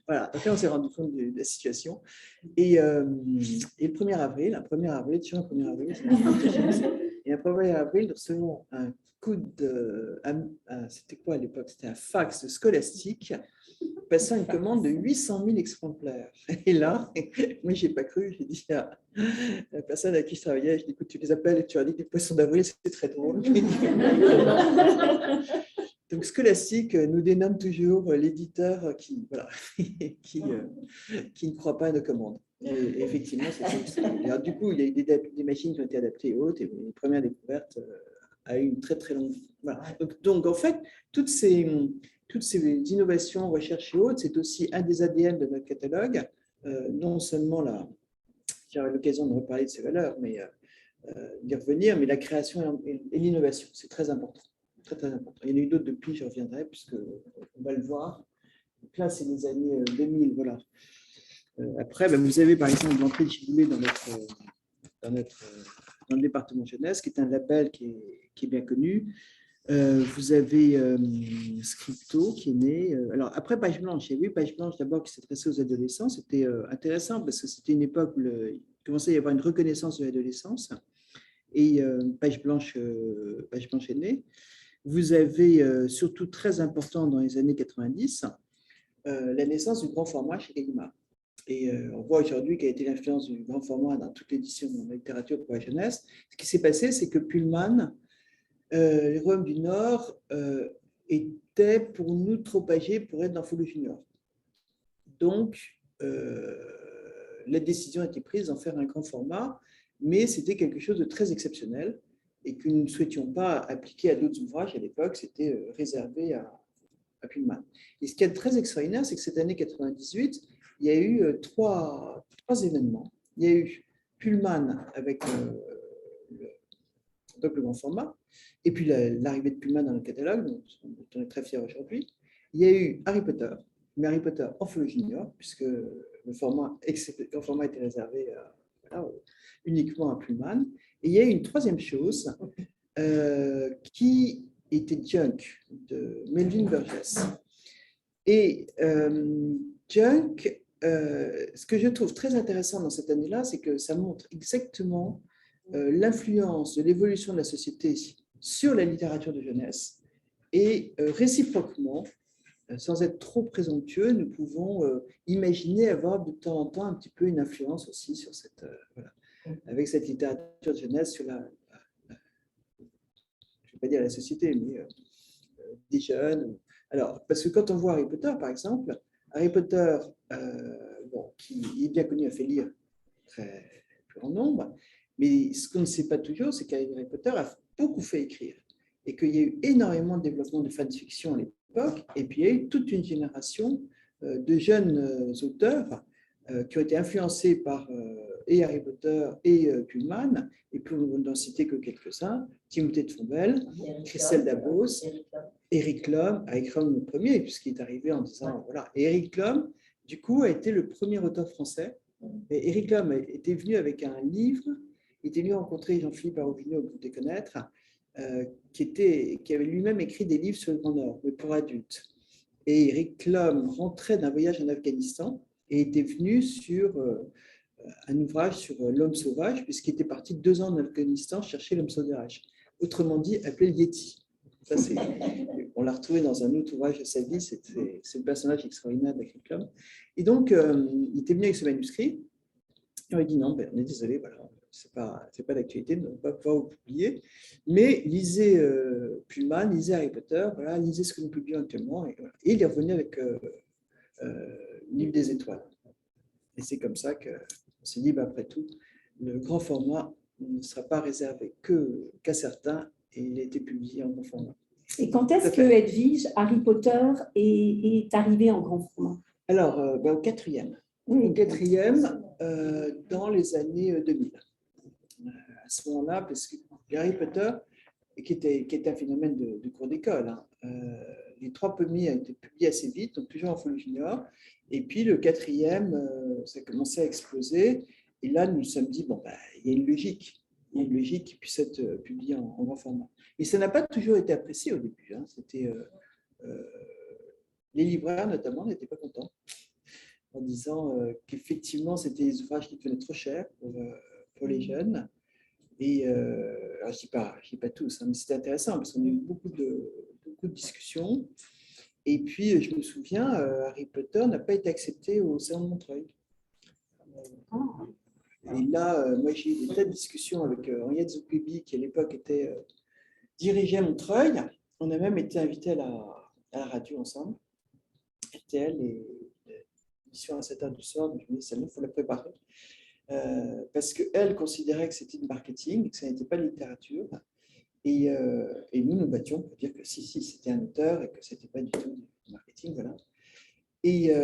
Speaker 2: voilà. Donc là, on s'est rendu compte de la situation. Et le 1er avril, tu vois, le 1er avril, et le 1er avril, nous recevons un coup de... c'était quoi à l'époque? C'était un fax scolastique passant une commande de 800 000 exemplaires. Et là, moi, je n'ai pas cru. J'ai dit à la personne à qui je travaillais, je dis, écoute, tu les appelles et tu as dit que les poissons d'avril, c'est très drôle. Donc, Scholastic nous dénomme toujours l'éditeur qui, voilà, qui ne croit pas à nos commandes. Et effectivement, c'est ça. Alors, du coup, il y a eu des machines qui ont été adaptées et autres, et les premières découvertes a eu une très, très longue vie. Voilà. Donc, en fait, toutes ces innovations, recherches et autres, c'est aussi un des ADN de notre catalogue. Non seulement j'aurai l'occasion de reparler de ces valeurs, mais d'y revenir, mais la création et l'innovation, c'est très important. Très, très important. Il y en a eu d'autres depuis, je reviendrai, puisqu'on va le voir. Donc là, c'est les années 2000, voilà. Après, vous avez par exemple l'entrée de Giboulé dans le département jeunesse, qui est un label qui est bien connu. Vous avez Scripto qui est né. Alors, après Page Blanche, il y a eu Page Blanche d'abord qui s'adressait aux adolescents. C'était intéressant parce que c'était une époque où il commençait à y avoir une reconnaissance de l'adolescence. Et Page Blanche est née. vous avez surtout très important dans les années 90, la naissance du grand format chez Gallimard. Et on voit aujourd'hui quelle a été l'influence du grand format dans toute l'édition de la littérature pour la jeunesse. Ce qui s'est passé, c'est que Pullman, les Royaumes du Nord, était pour nous trop âgé pour être dans Folio Junior. Donc, la décision a été prise d'en faire un grand format, mais c'était quelque chose de très exceptionnel et que nous ne souhaitions pas appliquer à d'autres ouvrages à l'époque, c'était réservé à Pullman. Et ce qui est très extraordinaire, c'est que cette année 98, il y a eu trois événements. Il y a eu Pullman avec le grand format, et puis l'arrivée de Pullman dans le catalogue, dont on est très fiers aujourd'hui. Il y a eu Harry Potter, mais Harry Potter en Folio Junior, puisque le format était réservé uniquement à Pullman. Et il y a eu une troisième chose qui était Junk de Melvin Burgess. Et Junk, ce que je trouve très intéressant dans cette année-là, c'est que ça montre exactement l'influence de l'évolution de la société sur la littérature de jeunesse. Et réciproquement, sans être trop présomptueux, nous pouvons imaginer avoir de temps en temps un petit peu une influence aussi sur cette, avec cette littérature de jeunesse sur je ne vais pas dire la société, mais des jeunes. Alors, parce que quand on voit Harry Potter, par exemple, Harry Potter, qui est bien connu, a fait lire très plus grand nombre, mais ce qu'on ne sait pas toujours, c'est qu'Harry Potter a beaucoup fait écrire et qu'il y a eu énormément de développement de fanfiction à l'époque, et puis il y a eu toute une génération de jeunes auteurs qui ont été influencés par et Harry Potter et Pullman, et pour n'en citer que quelques-uns, Timothée de Fombelle, Christelle Dabos, Eric Lhomme le premier, puisqu'il est arrivé en disant, voilà, et Eric Lhomme, du coup, a été le premier auteur français. Et Eric Lhomme était venu avec un livre, il était venu rencontrer Jean-Philippe Arovino, que vous devez connaître, qui avait lui-même écrit des livres sur le Grand Nord, mais pour adultes. Et Eric Lhomme rentrait d'un voyage en Afghanistan et était venu sur un ouvrage sur l'homme sauvage, puisqu'il était parti 2 ans en Afghanistan chercher l'homme sauvage. Autrement dit, appelé le Yeti. Ça, on l'a retrouvé dans un autre ouvrage de sa vie, c'est le personnage extraordinaire d'Eric Lhomme. Et donc, il était venu avec ce manuscrit, et on lui a dit non, on est désolé, voilà, c'est pas d'actualité, on ne va pas pouvoir vous publier, mais lisez Pullman, lisez Harry Potter, voilà, lisez ce que nous publions actuellement. Et il est revenu avec Livre des étoiles. Et c'est comme ça qu'on s'est dit, après tout, le grand format ne sera pas réservé qu'à certains, et il a été publié en grand format.
Speaker 1: Et quand est-ce que, Edwige, Harry Potter est arrivé en grand format?
Speaker 2: Alors, au quatrième. Oui. Au quatrième, dans les années 2000. À ce moment-là, parce que Harry Potter, qui était un phénomène de cours d'école, les 3 premiers ont été publiés assez vite, donc toujours en Folio Junior. Et puis le quatrième, ça a commencé à exploser. Et là, nous nous sommes dit, il y a une logique. Il y a une logique qui puisse être publiée en grand format. Mais ça n'a pas toujours été apprécié au début. C'était, les libraires, notamment, n'étaient pas contents en disant qu'effectivement, c'était des ouvrages qui devenaient trop chers pour les jeunes. Et alors, je ne dis pas tous, mais c'était intéressant parce qu'on a eu beaucoup de discussions. Et puis, je me souviens, Harry Potter n'a pas été accepté au Salon de Montreuil. Et là, moi, j'ai eu des tas de discussions avec Henriette Zoukoubi, qui à l'époque dirigeait Montreuil. On a même été invités à la radio ensemble, RTL, et l'émission à 7h du soir. Donc, je me dis, il faut la préparer. Parce qu'elle considérait que c'était du marketing, que ça n'était pas de littérature. Et nous battions pour dire que si, c'était un auteur et que ce n'était pas du tout du marketing. Voilà. Et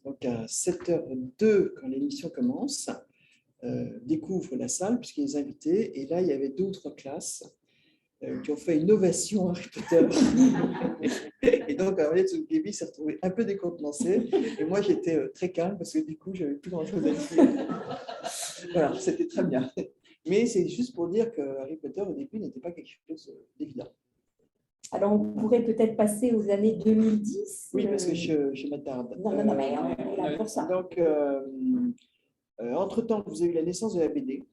Speaker 2: donc à 7h02, quand l'émission commence, découvre la salle, puisqu'il y a des invités. Et là, il y avait 2 ou 3 classes qui ont fait une ovation à Harry Potter. Et donc, Henriette Zoukoubi s'est retrouvée un peu décontenancée. Et moi, j'étais très calme parce que du coup, je n'avais plus grand-chose à dire. Voilà, c'était très bien. Mais c'est juste pour dire que Harry Potter, au début, n'était pas quelque chose d'évident.
Speaker 1: Alors, on pourrait peut-être passer aux années 2010.
Speaker 2: Oui, parce que je m'attarde.
Speaker 1: Non, mais on est là pour ça.
Speaker 2: Donc, entre-temps, vous avez eu la naissance de la BD,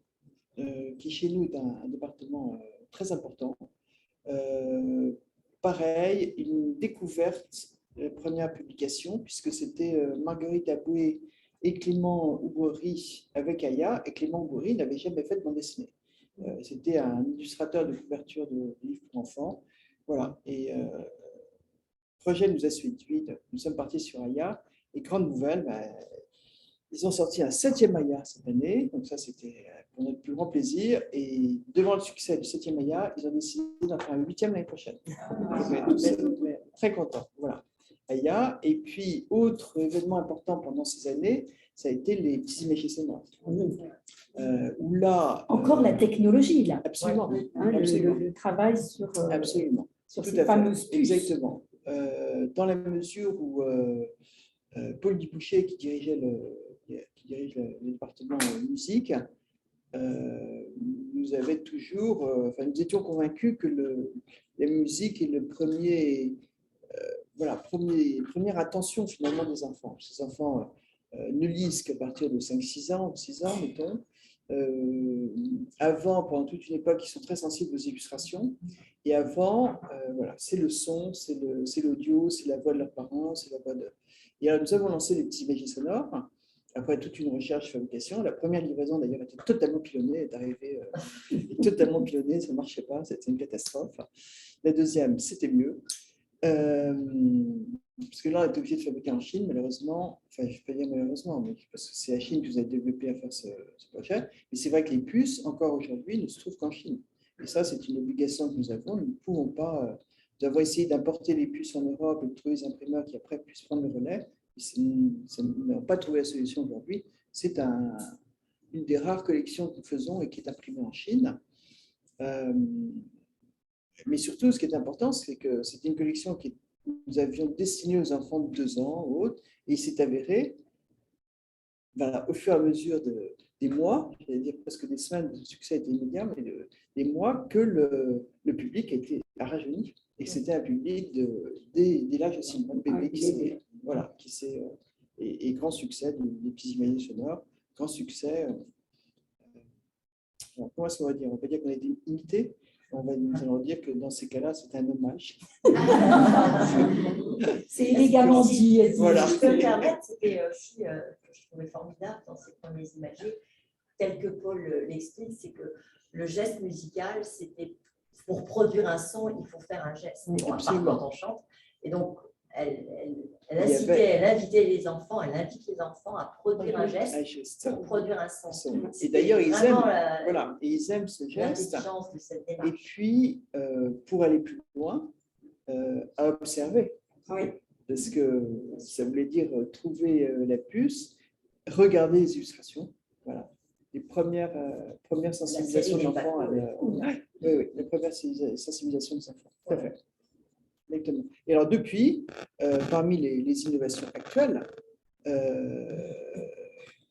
Speaker 2: qui chez nous est un département très important. Pareil, une découverte, la première publication, puisque c'était Marguerite Aboué et Clément Ouboury avec Aya, et Clément Ouboury n'avait jamais fait de bande dessinée. C'était un illustrateur de couverture de livres pour enfants. Voilà. Et le projet nous a suivi. Nous sommes partis sur Aya. Et grande nouvelle, ils ont sorti un 7e Aya cette année. Donc ça, c'était pour notre plus grand plaisir. Et devant le succès du 7e Aya, ils ont décidé d'en faire un 8e l'année prochaine. Très contents. Voilà. Aya. Et puis, autre événement important pendant ces années, ça a été les petits imagiers sonores. Où là,
Speaker 1: Encore la technologie, là.
Speaker 2: Absolument.
Speaker 1: Hein, le travail sur,
Speaker 2: absolument.
Speaker 1: sur
Speaker 2: Tout
Speaker 1: ces
Speaker 2: à fait.
Speaker 1: fameuses puces.
Speaker 2: Exactement. Dans la mesure où Paul Diboucher, qui dirige le département musique, nous avait toujours, nous étions convaincus que la musique est le première attention finalement des enfants. Ces enfants ne lisent qu'à partir de 5-6 ans, 6 ans, mettons. Avant, pendant toute une époque, ils sont très sensibles aux illustrations. Et avant, c'est le son, c'est l'audio, c'est la voix de leurs parents, c'est la voix de... Et alors, nous avons lancé les petits imagiers sonores. Après toute une recherche, fabrication, la première livraison d'ailleurs était totalement pilonnée, est arrivée totalement pilonnée, ça ne marchait pas, c'était une catastrophe. La deuxième, c'était mieux. Parce que là, on est obligé de fabriquer en Chine, malheureusement, enfin, je ne vais pas dire malheureusement, mais parce que c'est la Chine qui vous a développé à faire ce projet. Mais c'est vrai que les puces, encore aujourd'hui, ne se trouvent qu'en Chine. Et ça, c'est une obligation que nous avons. Nous ne pouvons pas. Nous avons essayé d'importer les puces en Europe et de trouver des imprimeurs qui après puissent prendre le relais. Nous n'avons pas trouvé la solution aujourd'hui. C'est une des rares collections que nous faisons et qui est imprimée en Chine. Mais surtout, ce qui est important, c'est que c'est une collection que nous avions destinée aux enfants de 2 ans ou autres, et il s'est avéré, au fur et à mesure des mois, j'allais dire presque des semaines, le succès a été immédiat, mais des mois, que le public a rajeuni. Et c'était un public dès l'âge de 6 mois, bébé qui s'est et grand succès des petits imagiers sonores, grand succès. Comment est-ce qu'on va dire? On peut dire qu'on a été imité. Nous allons dire que dans ces cas-là, c'est un hommage.
Speaker 1: C'est élégamment dit.
Speaker 2: Voilà.
Speaker 5: Si je peux me permettre, c'était aussi que je trouvais formidable dans ces premiers imagiers, tel que Paul l'explique, c'est que le geste musical, c'était pour produire un son, il faut faire un geste. Bon, à part quand on chante. Et donc, elle invitait les enfants, elle invite les enfants à produire un geste pour produire un son.
Speaker 2: Et d'ailleurs, ils aiment ce geste.
Speaker 5: De cette démarche.
Speaker 2: Et puis, pour aller plus loin, à observer.
Speaker 1: Oui.
Speaker 2: Parce que ça voulait dire trouver la puce, regarder les illustrations. Voilà. Les premières sensibilisations des enfants. Oui, les premières sensibilisations des enfants. Tout à fait. Exactement. Et alors, depuis, parmi les innovations actuelles,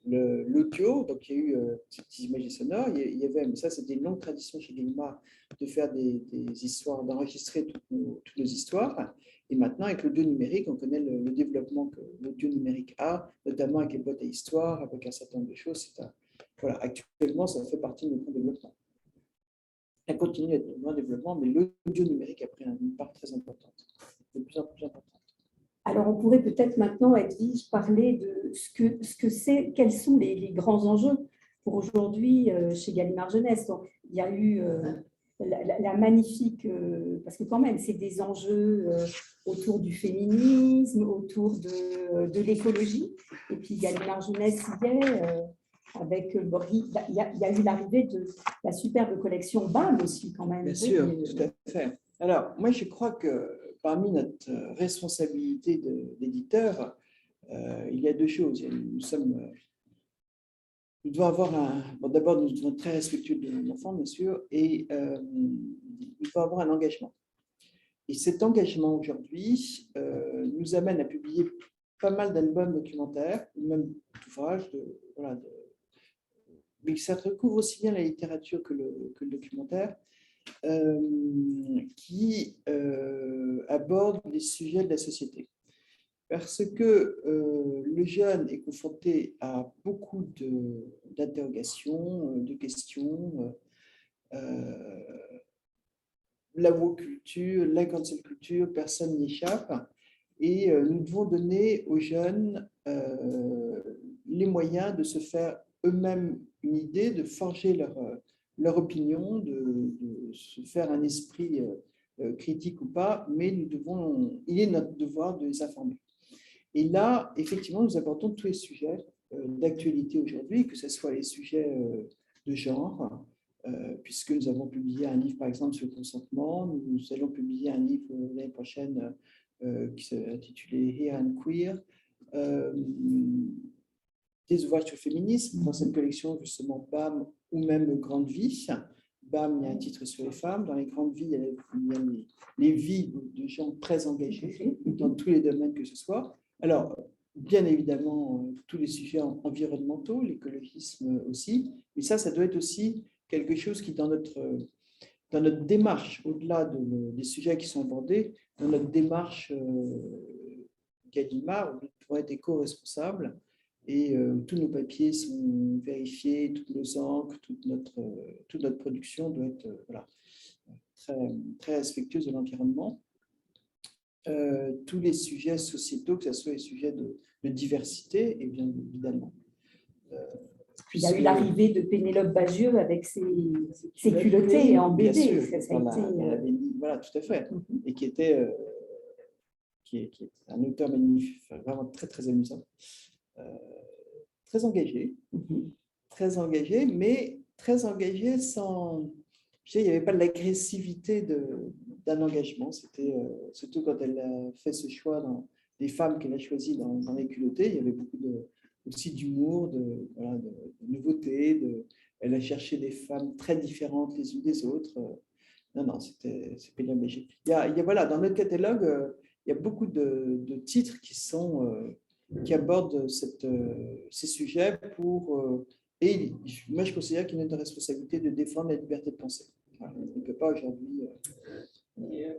Speaker 2: l'audio, donc il y a eu ces petits images sonores, il y avait, mais ça c'était une longue tradition chez Gallimard de faire des histoires, d'enregistrer toutes nos histoires. Et maintenant, avec l'audio numérique, on connaît le développement que l'audio numérique a, notamment avec les boîtes à histoire, avec un certain nombre de choses. Actuellement, ça fait partie de notre développement. Elle continue à être en développement, mais l'audio numérique a pris une part très importante, de plus en plus importante.
Speaker 1: Alors, on pourrait peut-être maintenant, Edwige, parler de ce que c'est, quels sont les grands enjeux pour aujourd'hui chez Gallimard Jeunesse. Donc, il y a eu la magnifique, parce que quand même, c'est des enjeux autour du féminisme, autour de l'écologie. Et puis, Gallimard Jeunesse y est. Avec il y a eu l'arrivée de la superbe collection BAM aussi quand même.
Speaker 2: Bien sûr, tout à fait. Alors, moi, je crois que parmi notre responsabilité d'éditeur, il y a 2 choses. Nous devons avoir d'abord, nous devons être très respectueux de l'enfant, bien sûr, et il faut avoir un engagement. Et cet engagement aujourd'hui nous amène à publier pas mal d'albums documentaires, ou même d'ouvrages, mais ça recouvre aussi bien la littérature que le documentaire, qui abordent les sujets de la société. Parce que le jeune est confronté à beaucoup d'interrogations, de questions, la woke culture, la cancel culture, personne n'y échappe. Et nous devons donner aux jeunes les moyens de se faire eux-mêmes une idée, de forger leur opinion, de se faire un esprit critique ou pas, mais il est notre devoir de les informer. Et là, effectivement, nous abordons tous les sujets d'actualité aujourd'hui, que ce soit les sujets de genre, puisque nous avons publié un livre, par exemple, sur le consentement. Nous allons publier un livre l'année prochaine qui s'est intitulé Here and Queer. Des ouvrages sur le féminisme, dans cette collection, justement, BAM ou même Grande Vie. BAM, il y a un titre sur les femmes. Dans les grandes vies, il y a les vies de gens très engagés dans tous les domaines que ce soit. Alors, bien évidemment, tous les sujets environnementaux, l'écologisme aussi, mais ça doit être aussi quelque chose qui, dans notre démarche, au-delà des sujets qui sont abordés, dans notre démarche Gallimard, nous devons être éco-responsables et tous nos papiers sont vérifiés, toutes nos encres, toute notre production doit être très, très respectueuse de l'environnement. Tous les sujets sociétaux, que ce soit les sujets de diversité, et bien évidemment.
Speaker 1: Il y a eu l'arrivée de Pénélope Bagieux avec ses culottés en BD.
Speaker 2: Voilà, tout à fait. Et qui est un auteur magnifique, vraiment très, très amusant. Très engagé, mais très engagé sans... il n'y avait pas de l'agressivité d'un engagement. C'était surtout quand elle a fait ce choix dans les femmes qu'elle a choisies dans les culottés, il y avait beaucoup aussi d'humour, de nouveauté. Elle a cherché des femmes très différentes les unes des autres. Non, c'est Pénélope Bagieux. Voilà, dans notre catalogue, il y a beaucoup de titres qui abordent ces sujets et moi, je considère qu'il y a une responsabilité de défendre la liberté de penser. On ne peut pas aujourd'hui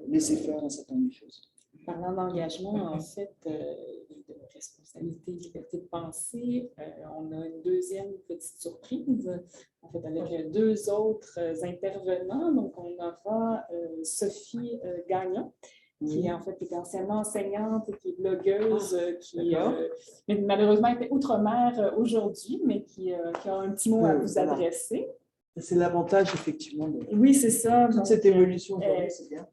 Speaker 2: laisser faire un certain nombre de choses.
Speaker 3: Parlant d'engagement, en fait, de responsabilité, liberté de penser, on a une deuxième petite surprise, en fait, avec deux autres intervenants. Donc, on aura Sophie Gagnon, qui en fait est anciennement enseignante et qui est blogueuse, qui malheureusement était outre-mer aujourd'hui, mais qui a un petit mot à vous adresser.
Speaker 2: C'est l'avantage, effectivement.
Speaker 3: Oui, c'est ça.
Speaker 2: Toute cette évolution, c'est bien.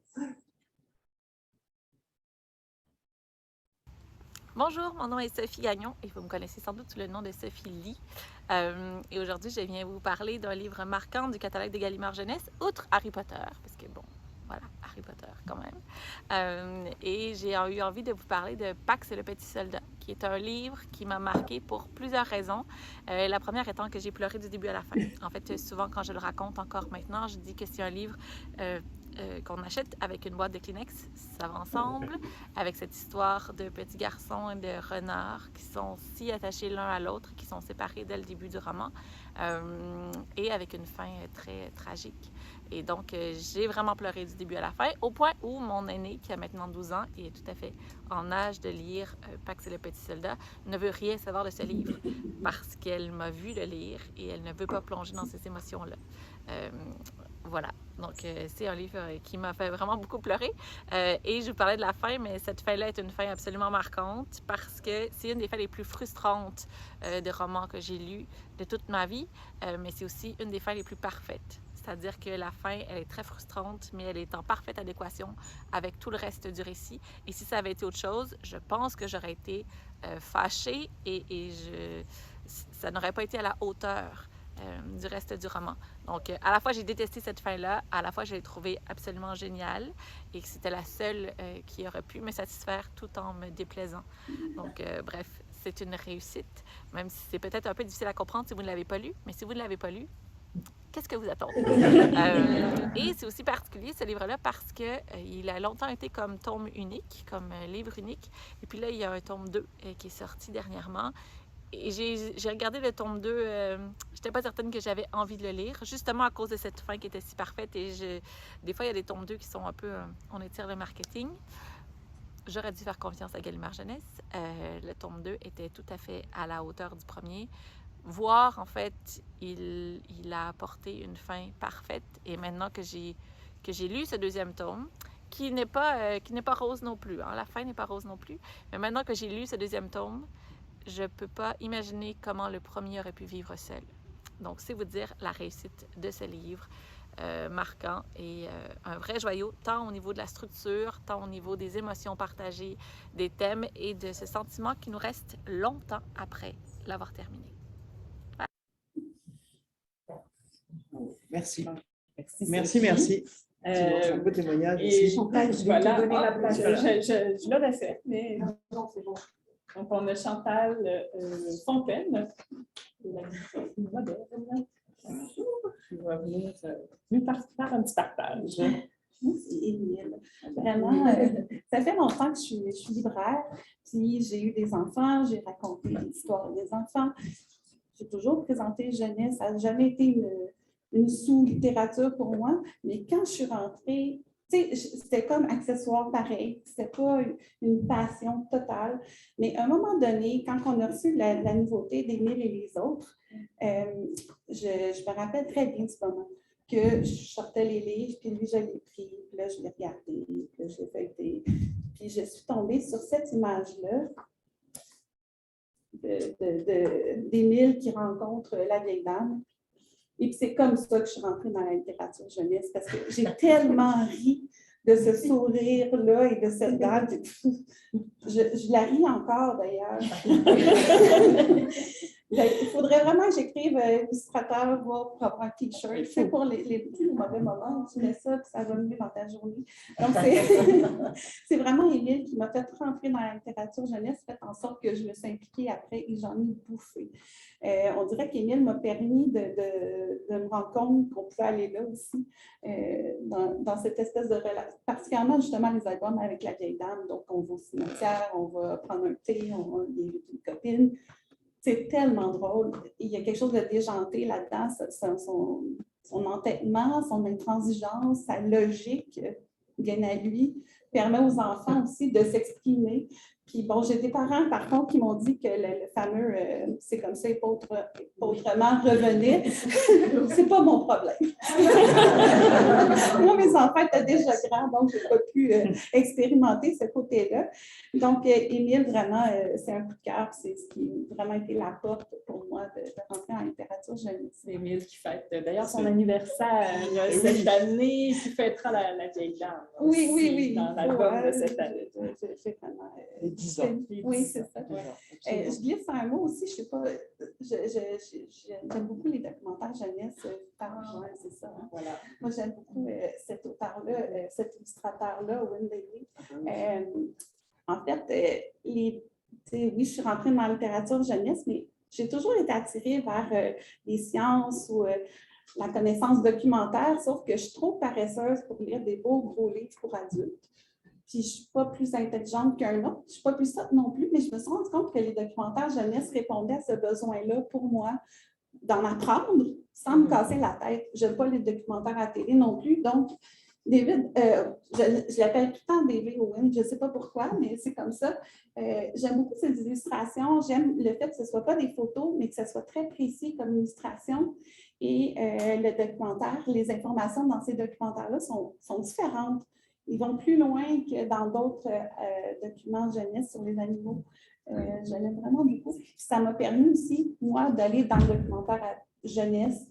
Speaker 6: Bonjour, mon nom est Sophie Gagnon et vous me connaissez sans doute sous le nom de Sophie Lee. Et aujourd'hui, je viens vous parler d'un livre marquant du catalogue des Gallimard Jeunesse, outre Harry Potter, parce que bon, voilà, Harry Potter quand même. Et j'ai eu envie de vous parler de Pax et le petit soldat, qui est un livre qui m'a marqué pour plusieurs raisons. La première étant que j'ai pleuré du début à la fin. En fait, souvent quand je le raconte encore maintenant, je dis que c'est un livre qu'on achète avec une boîte de Kleenex, ça va ensemble, avec cette histoire de petits garçons et de renards qui sont si attachés l'un à l'autre, qui sont séparés dès le début du roman, et avec une fin très tragique. Et donc, j'ai vraiment pleuré du début à la fin, au point où mon aînée, qui a maintenant 12 ans et est tout à fait en âge de lire Pax et le petit soldat, ne veut rien savoir de ce livre parce qu'elle m'a vu le lire et elle ne veut pas plonger dans ces émotions-là. Voilà, donc c'est un livre qui m'a fait vraiment beaucoup pleurer. Et je vous parlais de la fin, mais cette fin-là est une fin absolument marquante parce que c'est une des fins les plus frustrantes de romans que j'ai lus de toute ma vie, mais c'est aussi une des fins les plus parfaites. C'est-à-dire que la fin, elle est très frustrante, mais elle est en parfaite adéquation avec tout le reste du récit. Et si ça avait été autre chose, je pense que j'aurais été fâchée et ça n'aurait pas été à la hauteur du reste du roman. Donc, à la fois, j'ai détesté cette fin-là, à la fois, je l'ai trouvée absolument géniale et que c'était la seule qui aurait pu me satisfaire tout en me déplaisant. Donc, bref, c'est une réussite, même si c'est peut-être un peu difficile à comprendre si vous ne l'avez pas lu, mais si vous ne l'avez pas lu, qu'est-ce que vous attendez? Et c'est aussi particulier, ce livre-là, parce qu'il a longtemps été comme tome unique, comme livre unique. Et puis là, il y a un tome 2 qui est sorti dernièrement. Et j'ai regardé le tome 2, je n'étais pas certaine que j'avais envie de le lire, justement à cause de cette fin qui était si parfaite. Et des fois, il y a des tomes 2 qui sont un peu, on étire le marketing. J'aurais dû faire confiance à Gallimard Jeunesse. Le tome 2 était tout à fait à la hauteur du premier. Voire, en fait, il a apporté une fin parfaite. Et maintenant que j'ai que j'ai lu ce deuxième tome, qui n'est pas rose non plus. Hein. La fin n'est pas rose non plus. Mais maintenant que j'ai lu ce deuxième tome, je ne peux pas imaginer comment le premier aurait pu vivre seul. Donc, c'est vous dire la réussite de ce livre marquant et un vrai joyau, tant au niveau de la structure, tant au niveau des émotions partagées, des thèmes et de ce sentiment qui nous reste longtemps après l'avoir terminé.
Speaker 2: Merci.
Speaker 3: Merci.
Speaker 2: Merci. C'est un beau témoignage
Speaker 3: Et
Speaker 2: aussi.
Speaker 1: Chantal, je vais
Speaker 3: voilà,
Speaker 1: te donner la place.
Speaker 3: je l'aurais mais
Speaker 1: Non, c'est bon.
Speaker 3: donc on a Chantal Fontaine, moderne, qui va venir nous faire un petit partage.
Speaker 7: Merci, Émile. Vraiment, ça fait longtemps que je suis libraire, puis j'ai eu des enfants, j'ai raconté l'histoire des enfants. J'ai toujours présenté jeunesse, ça n'a jamais été une sous-littérature pour moi, mais quand je suis rentrée, c'était comme accessoire pareil, c'était pas une passion totale, mais à un moment donné, quand on a reçu la nouveauté d'Émile et les autres, je me rappelle très bien de ce moment, que je sortais les livres, puis lui, je l'ai pris, puis là, je l'ai regardé, puis là, je l'ai feuilleté, puis je suis tombée sur cette image-là d'Émile qui rencontre la vieille dame. Et puis c'est comme ça que je suis rentrée dans la littérature jeunesse, parce que j'ai tellement ri de ce sourire-là et de cette dame. Je la ris encore, d'ailleurs. Il faudrait vraiment que j'écrive illustrateur pour avoir un t-shirt. C'est pour les mauvais moments. Tu mets ça, puis ça va mieux dans ta journée. Donc, c'est vraiment Émile qui m'a fait rentrer dans la littérature jeunesse, fait en sorte que je me suis impliquée après et j'en ai bouffé. On dirait qu'Émile m'a permis de me rendre compte qu'on pouvait aller là aussi, dans cette espèce de relation, particulièrement justement les albums avec la vieille dame. Donc, on va au cimetière, on va prendre un thé, on va des copines. C'est tellement drôle. Il y a quelque chose de déjanté là-dedans, son entêtement, son intransigeance, sa logique, bien à lui, permet aux enfants aussi de s'exprimer. Puis bon, j'ai des parents, par contre, qui m'ont dit que le fameux « c'est comme ça et pas autrement » revenait. C'est pas mon problème. Moi, mes enfants étaient déjà grands, donc je n'ai pas pu expérimenter ce côté-là. Donc, Émile, vraiment, c'est un coup de cœur. C'est ce qui a vraiment été la porte pour moi de rentrer en littérature jeunesse.
Speaker 3: Émile qui fête d'ailleurs son anniversaire cette année, qui fêtera la vieille dame.
Speaker 7: Oui.
Speaker 3: Dans l'album de cette année.
Speaker 7: J'ai vraiment...
Speaker 2: 10 ans.
Speaker 7: Oui, c'est ça. Je glisse un mot aussi, je sais pas, j'aime beaucoup les documentaires jeunesse c'est ça. Hein?
Speaker 3: Voilà.
Speaker 7: Moi, j'aime beaucoup cet auteur-là, cet illustrateur-là, Win Bailey. En fait, oui, je suis rentrée dans la littérature jeunesse, mais j'ai toujours été attirée vers les sciences ou la connaissance documentaire, sauf que je suis trop paresseuse pour lire des beaux gros livres pour adultes. Puis je ne suis pas plus intelligente qu'un autre, je ne suis pas plus sotte non plus, mais je me suis rendu compte que les documentaires jeunesse répondaient à ce besoin-là pour moi, d'en apprendre sans me casser la tête. Je n'aime pas les documentaires à télé non plus, donc David, je l'appelle tout le temps David Owen, je ne sais pas pourquoi, mais c'est comme ça. J'aime beaucoup ces illustrations, j'aime le fait que ce ne soit pas des photos, mais que ce soit très précis comme illustration. Et le documentaire, les informations dans ces documentaires-là sont différentes. Ils vont plus loin que dans d'autres documents jeunesse sur les animaux. Je l'aime vraiment beaucoup. Puis ça m'a permis aussi, moi, d'aller dans le documentaire jeunesse,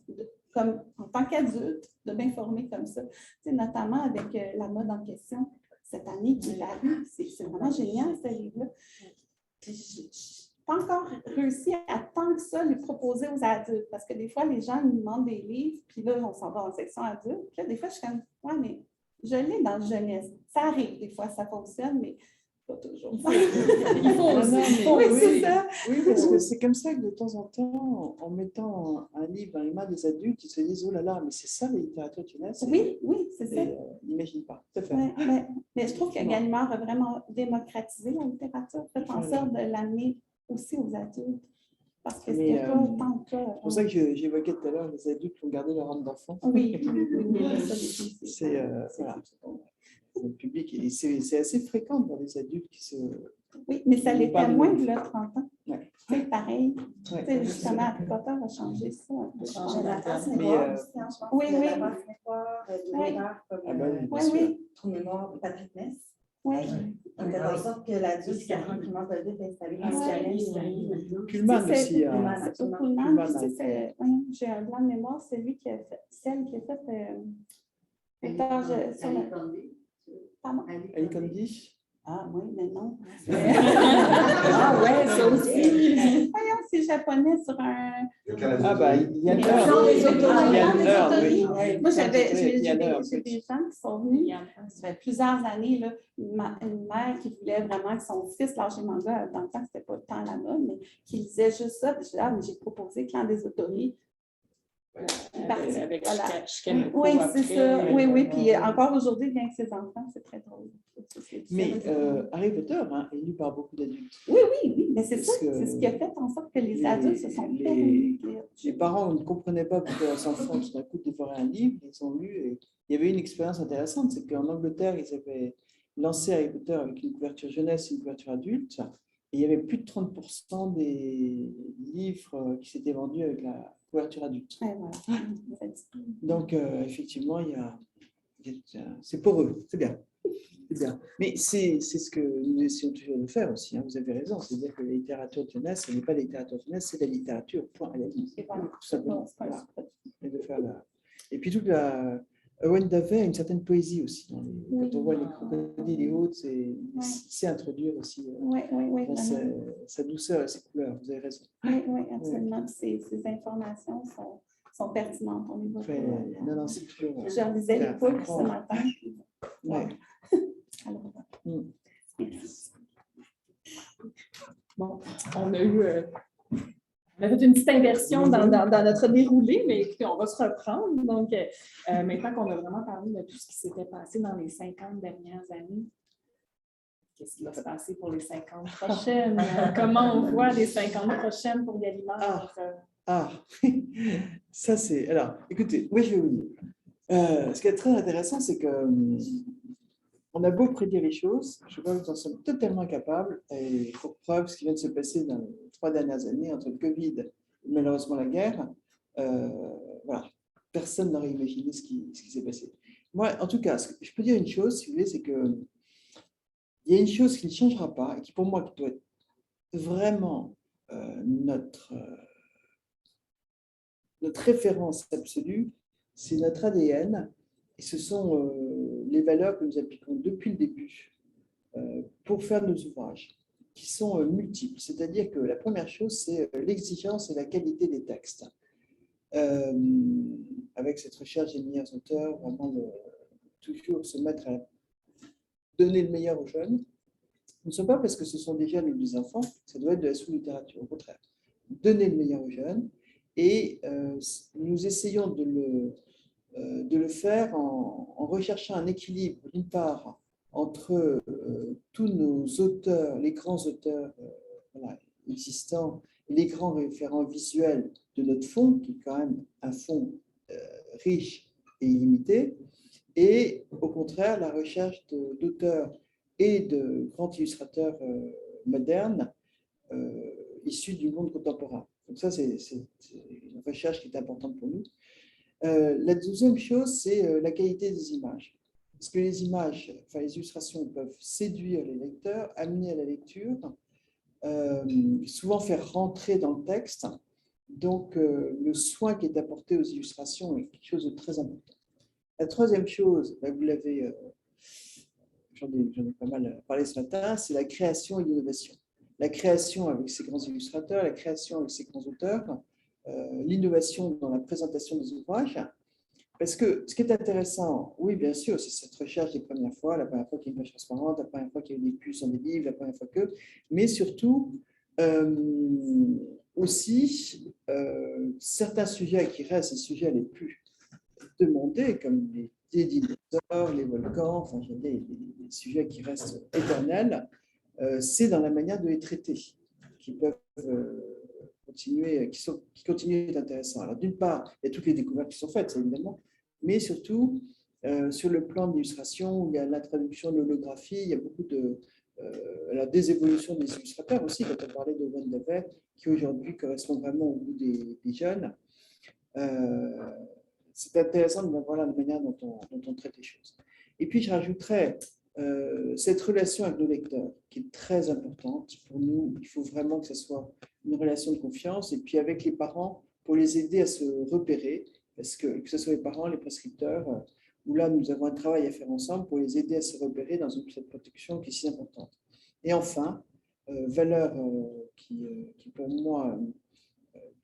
Speaker 7: comme en tant qu'adulte, de m'informer comme ça. Notamment avec la mode en question cette année qui est paru. C'est vraiment génial, ce livre-là. Je n'ai pas encore réussi à tant que ça les proposer aux adultes, parce que des fois, les gens me demandent des livres, puis là, on s'en va en section adulte. Puis là, des fois, je suis comme, ouais, mais je l'ai dans la jeunesse. Ça arrive, des fois, ça fonctionne, mais pas toujours.
Speaker 3: Il faut aussi.
Speaker 7: Oui, c'est ça.
Speaker 2: Oui, parce que c'est comme ça que de temps en temps, en mettant un livre dans les mains des adultes, ils se disent « Oh là là, mais c'est ça la littérature jeunesse ».
Speaker 7: Oui, c'est ça.
Speaker 2: Ils n'imaginent pas. Tout à fait.
Speaker 7: Mais je trouve que Gallimard a vraiment démocratisé la littérature, fait en sorte de l'amener aussi aux adultes. Parce que c'était pas tant que ça.
Speaker 2: C'est pour ça que j'évoquais tout à l'heure les adultes qui ont gardé leur âme d'enfant.
Speaker 7: Oui.
Speaker 2: C'est voilà. Le public, et c'est assez fréquent dans les adultes qui se...
Speaker 7: Oui, mais ça l'était moins de là, 30 ans.
Speaker 2: Ouais.
Speaker 7: c'est pareil.
Speaker 2: Ouais.
Speaker 7: Tu sais, justement, Harry Potter a changé ça un peu.
Speaker 2: Mais,
Speaker 7: Oui, oui.
Speaker 5: Oui.
Speaker 2: ah ben oui, bien
Speaker 7: Oui,
Speaker 2: sûr.
Speaker 7: oui.
Speaker 5: Trou de mémoire de Patrick Ness.
Speaker 7: Oui.
Speaker 5: On fait en sorte que l'adulte qui commence à vite installer dans le
Speaker 2: Kuhlman
Speaker 7: C'est-
Speaker 2: aussi.
Speaker 7: C'est au Pullman,
Speaker 2: Kuhlman,
Speaker 7: tu sais, j'ai un blanc de mémoire, c'est lui qui a fait, celle qui a fait l'étage sur le... Pardon?
Speaker 2: Ali Candy.
Speaker 7: Ah oui, mais non.
Speaker 1: Ah ouais, ça aussi.
Speaker 7: Voyons, c'est japonais sur un...
Speaker 2: Ah bah, il y a une
Speaker 7: Les
Speaker 2: heure.
Speaker 7: gens des
Speaker 2: Il y a
Speaker 7: autonomes,
Speaker 2: une
Speaker 7: des
Speaker 2: heure,
Speaker 7: autonomes.
Speaker 2: oui.
Speaker 7: Moi, j'ai
Speaker 2: Il y a une heure,
Speaker 7: des gens qui sont venus, ça fait plusieurs années, là, une mère qui voulait vraiment que son fils lâche les mangas, dans le temps, c'était pas le temps à la mode, mais qui lisait juste ça. Puis je dis, ah, mais j'ai proposé Clan des autories.
Speaker 3: Avec
Speaker 7: Voilà.
Speaker 3: Shikaneko
Speaker 7: Oui, c'est
Speaker 3: après,
Speaker 7: ça. Oui, oui. Puis encore aujourd'hui, il vient avec ses enfants, c'est très drôle.
Speaker 2: Mais Harry Potter est lu par beaucoup d'adultes.
Speaker 7: Oui, oui, oui. Mais c'est
Speaker 2: Parce
Speaker 7: ça.
Speaker 2: que
Speaker 7: C'est ce qui a fait en sorte que les adultes se sont
Speaker 2: les-
Speaker 7: permis.
Speaker 2: Les parents ne comprenaient pas pourquoi leurs enfants tout d'un coup dévoraient un livre, ils ont lu. Et il y avait une expérience intéressante, c'est qu'en Angleterre, ils avaient lancé Harry Potter avec une couverture jeunesse et une couverture adulte. Et il y avait plus de 30% des livres qui s'étaient vendus avec la couverture adulte.
Speaker 7: Ouais, voilà.
Speaker 2: Donc, effectivement, c'est pour eux, c'est bien. C'est bien. Mais c'est ce que nous essayons toujours de faire aussi, hein, vous avez raison. C'est-à-dire que la littérature de jeunesse, ce n'est pas la littérature de jeunesse, c'est la littérature, point à la ligne.
Speaker 7: Et voilà.
Speaker 2: Tout simplement.
Speaker 7: C'est pas
Speaker 2: Voilà.
Speaker 7: un
Speaker 2: Et de faire et puis toute la... Owen Davey a une certaine poésie aussi.
Speaker 7: Oui.
Speaker 2: Quand on voit les crocodiles et autres, c'est introduire aussi
Speaker 7: Oui, oui, oui.
Speaker 2: dans
Speaker 7: Vraiment.
Speaker 2: sa douceur et ses couleurs. Vous avez raison.
Speaker 7: Oui, oui, absolument. Puis ces informations sont pertinentes. On les voit
Speaker 2: Après,
Speaker 7: pas.
Speaker 2: non, c'est toujours...
Speaker 7: Je relisais les poules ce matin. Puis...
Speaker 2: Ouais.
Speaker 7: Alors,
Speaker 2: Mm.
Speaker 7: merci.
Speaker 3: Bon, on a eu... on a fait une petite inversion dans notre déroulé, mais écoutez, on va se reprendre. Donc, maintenant qu'on a vraiment parlé de tout ce qui s'était passé dans les 50 dernières années, qu'est-ce qui va se passer pour les 50 prochaines? Comment on voit les 50 prochaines pour Gallimard?
Speaker 2: Ça c'est... Alors, écoutez, oui, je vais vous dire. Ce qui est très intéressant, c'est que on a beau prédire les choses, je crois que nous en sommes totalement capables, et pour preuve, ce qui vient de se passer dans les 3 dernières années, entre le Covid et malheureusement la guerre, voilà, personne n'aurait imaginé ce qui s'est passé. Moi, en tout cas, je peux dire une chose, si vous voulez, c'est que il y a une chose qui ne changera pas, et qui pour moi qui doit être vraiment notre référence absolue, c'est notre ADN, et ce sont les valeurs que nous appliquons depuis le début pour faire nos ouvrages, qui sont multiples. C'est-à-dire que la première chose, c'est l'exigence et la qualité des textes. Avec cette recherche des meilleurs auteurs, vraiment toujours se mettre à donner le meilleur aux jeunes. Ce ne sont pas parce que ce sont des jeunes ou des enfants, ça doit être de la sous-littérature, au contraire. Donner le meilleur aux jeunes, et nous essayons de le faire en recherchant un équilibre, d'une part, entre tous nos auteurs, les grands auteurs existants, et les grands référents visuels de notre fonds, qui est quand même un fonds riche et illimité, et au contraire, la recherche d'auteurs et de grands illustrateurs modernes issus du monde contemporain. Donc ça, c'est une recherche qui est importante pour nous. La deuxième chose, c'est la qualité des images. Parce que les images, enfin les illustrations peuvent séduire les lecteurs, amener à la lecture, souvent faire rentrer dans le texte. Donc, le soin qui est apporté aux illustrations est quelque chose de très important. La troisième chose, vous l'avez, j'en ai pas mal parlé ce matin, c'est la création et l'innovation. La création avec ces grands illustrateurs, la création avec ces grands auteurs, l'innovation dans la présentation des ouvrages. Parce que ce qui est intéressant, oui, bien sûr, c'est cette recherche des premières fois, la première fois qu'il y a une page transparente, la première fois qu'il y a eu des puces dans des livres, la première fois que, mais surtout, aussi, certains sujets qui restent les sujets les plus demandés, comme les dinosaures, les volcans, enfin, des sujets qui restent éternels, c'est dans la manière de les traiter, qui peuvent continuer, qui continuent d'être intéressants. Alors, d'une part, il y a toutes les découvertes qui sont faites, ça, évidemment, mais surtout, sur le plan de l'illustration, il y a l'introduction de l'holographie, il y a beaucoup alors des évolutions des illustrateurs aussi, quand on parlait de Van de Vet, qui aujourd'hui correspond vraiment au goût des jeunes. C'est intéressant de voir la manière dont on traite les choses. Et puis, je rajouterais cette relation avec nos lecteurs, qui est très importante pour nous. Il faut vraiment que ce soit une relation de confiance. Et puis, avec les parents, pour les aider à se repérer, parce que ce soit les parents, les prescripteurs, où là, nous avons un travail à faire ensemble pour les aider à se repérer dans cette protection qui est si importante. Et enfin, valeur qui pour moi,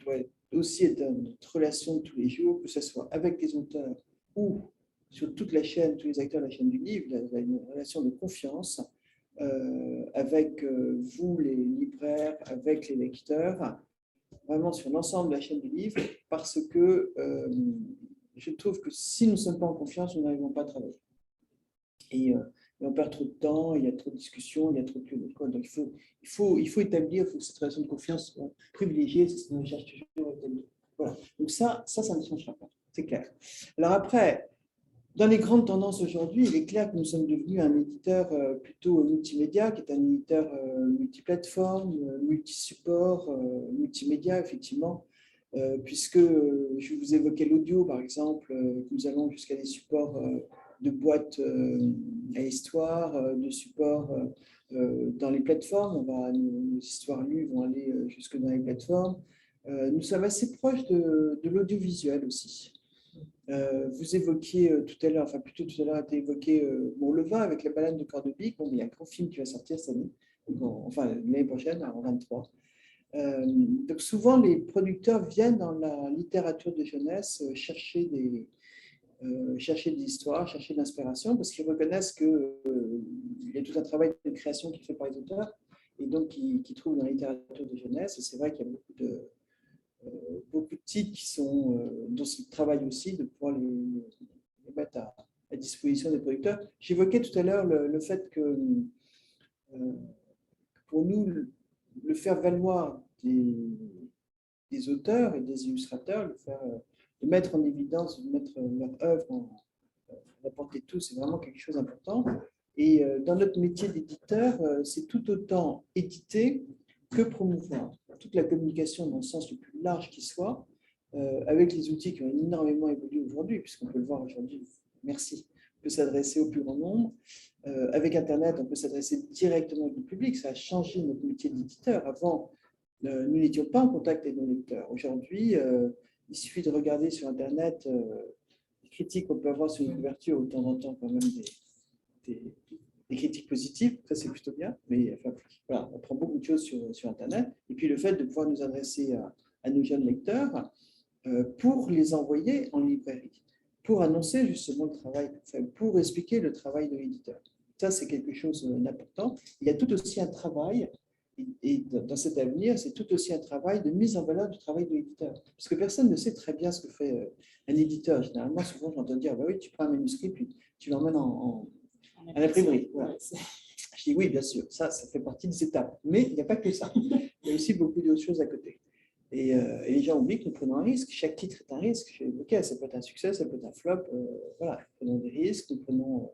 Speaker 2: doit aussi être notre relation de tous les jours, que ce soit avec les auteurs ou sur toute la chaîne, tous les acteurs de la chaîne du livre, une relation de confiance avec vous, les libraires, avec les lecteurs, vraiment sur l'ensemble de la chaîne du livre, parce que je trouve que si nous ne sommes pas en confiance, nous n'arrivons pas à travailler. Et on perd trop de temps, il y a trop de discussions, il y a trop de... Donc il faut établir cette relation de confiance privilégiée, c'est ce qu'on cherche toujours à établir. Voilà. Donc ça ne changera pas, c'est clair. Alors après, dans les grandes tendances aujourd'hui, il est clair que nous sommes devenus un éditeur plutôt multimédia, qui est un éditeur multiplateforme, multisupport, multimédia, effectivement, puisque je vous évoquais l'audio, par exemple, nous allons jusqu'à des supports de boîtes à histoire, de supports dans les plateformes. Nos histoires lues vont aller jusque dans les plateformes. Nous sommes assez proches de l'audiovisuel aussi. Vous évoquiez tout à l'heure, enfin plutôt tout à l'heure a été évoqué Le Vin avec la baleine de Cordobic. Bon, il y a un grand film qui va sortir cette année, enfin l'année prochaine, en 23. Donc souvent, les producteurs viennent dans la littérature de jeunesse chercher des histoires, chercher de l'inspiration, parce qu'ils reconnaissent qu'il y a tout un travail de création qui est fait par les auteurs, et donc qui trouvent dans la littérature de jeunesse. Et c'est vrai qu'il y a beaucoup de titres dont c'est le travail aussi de pouvoir les mettre à disposition des producteurs. J'évoquais tout à l'heure le fait que pour nous, le faire valoir des auteurs et des illustrateurs, de mettre en évidence, de mettre leur œuvre la portée de tous, c'est vraiment quelque chose d'important. Et dans notre métier d'éditeur, c'est tout autant éditer que promouvoir. Toute la communication dans le sens le plus large qui soit, avec les outils qui ont énormément évolué aujourd'hui, puisqu'on peut le voir aujourd'hui, merci, on peut s'adresser au plus grand nombre. Avec Internet, on peut s'adresser directement au public, ça a changé notre métier d'éditeur. Avant, nous n'étions pas en contact avec nos lecteurs. Aujourd'hui, il suffit de regarder sur Internet les critiques qu'on peut avoir sur une couverture, de temps en temps quand même des critiques positives, ça c'est plutôt bien, mais enfin, voilà, on apprend beaucoup de choses sur Internet. Et puis le fait de pouvoir nous adresser à nos jeunes lecteurs pour les envoyer en librairie, pour annoncer justement le travail, enfin, pour expliquer le travail de l'éditeur. Ça, c'est quelque chose d'important. Il y a tout aussi un travail, et dans cet avenir, c'est tout aussi un travail de mise en valeur du travail de l'éditeur. Parce que personne ne sait très bien ce que fait un éditeur. Généralement, souvent, j'entends dire, bah oui, tu prends un manuscrit, puis tu l'emmènes à l'imprimerie. Voilà. Je dis oui, bien sûr, ça fait partie des étapes. Mais il n'y a pas que ça. Il y a aussi beaucoup d'autres choses à côté. Et les gens oublient que nous prenons un risque. Chaque titre est un risque. J'ai évoqué, ça peut être un succès, ça peut être un flop. Voilà, nous prenons des risques, nous prenons...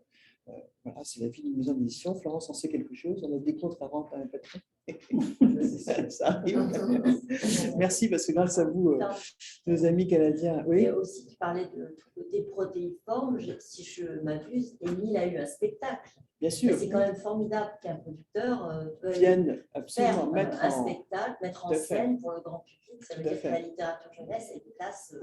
Speaker 2: voilà, c'est la vie d'une maison d'édition. Florence en sait quelque chose. On a des comptes à rendre à un patron. Ça arrive. Merci, parce que grâce à vous, nos amis canadiens. Oui.
Speaker 5: Et aussi, tu parlais des protéiformes. Si je m'abuse, Émile a eu un spectacle.
Speaker 2: Bien sûr.
Speaker 5: C'est quand même formidable qu'un producteur
Speaker 2: vienne absolument
Speaker 5: faire un spectacle, mettre en scène pour le grand public. Ça veut dire que la littérature jeunesse a une place.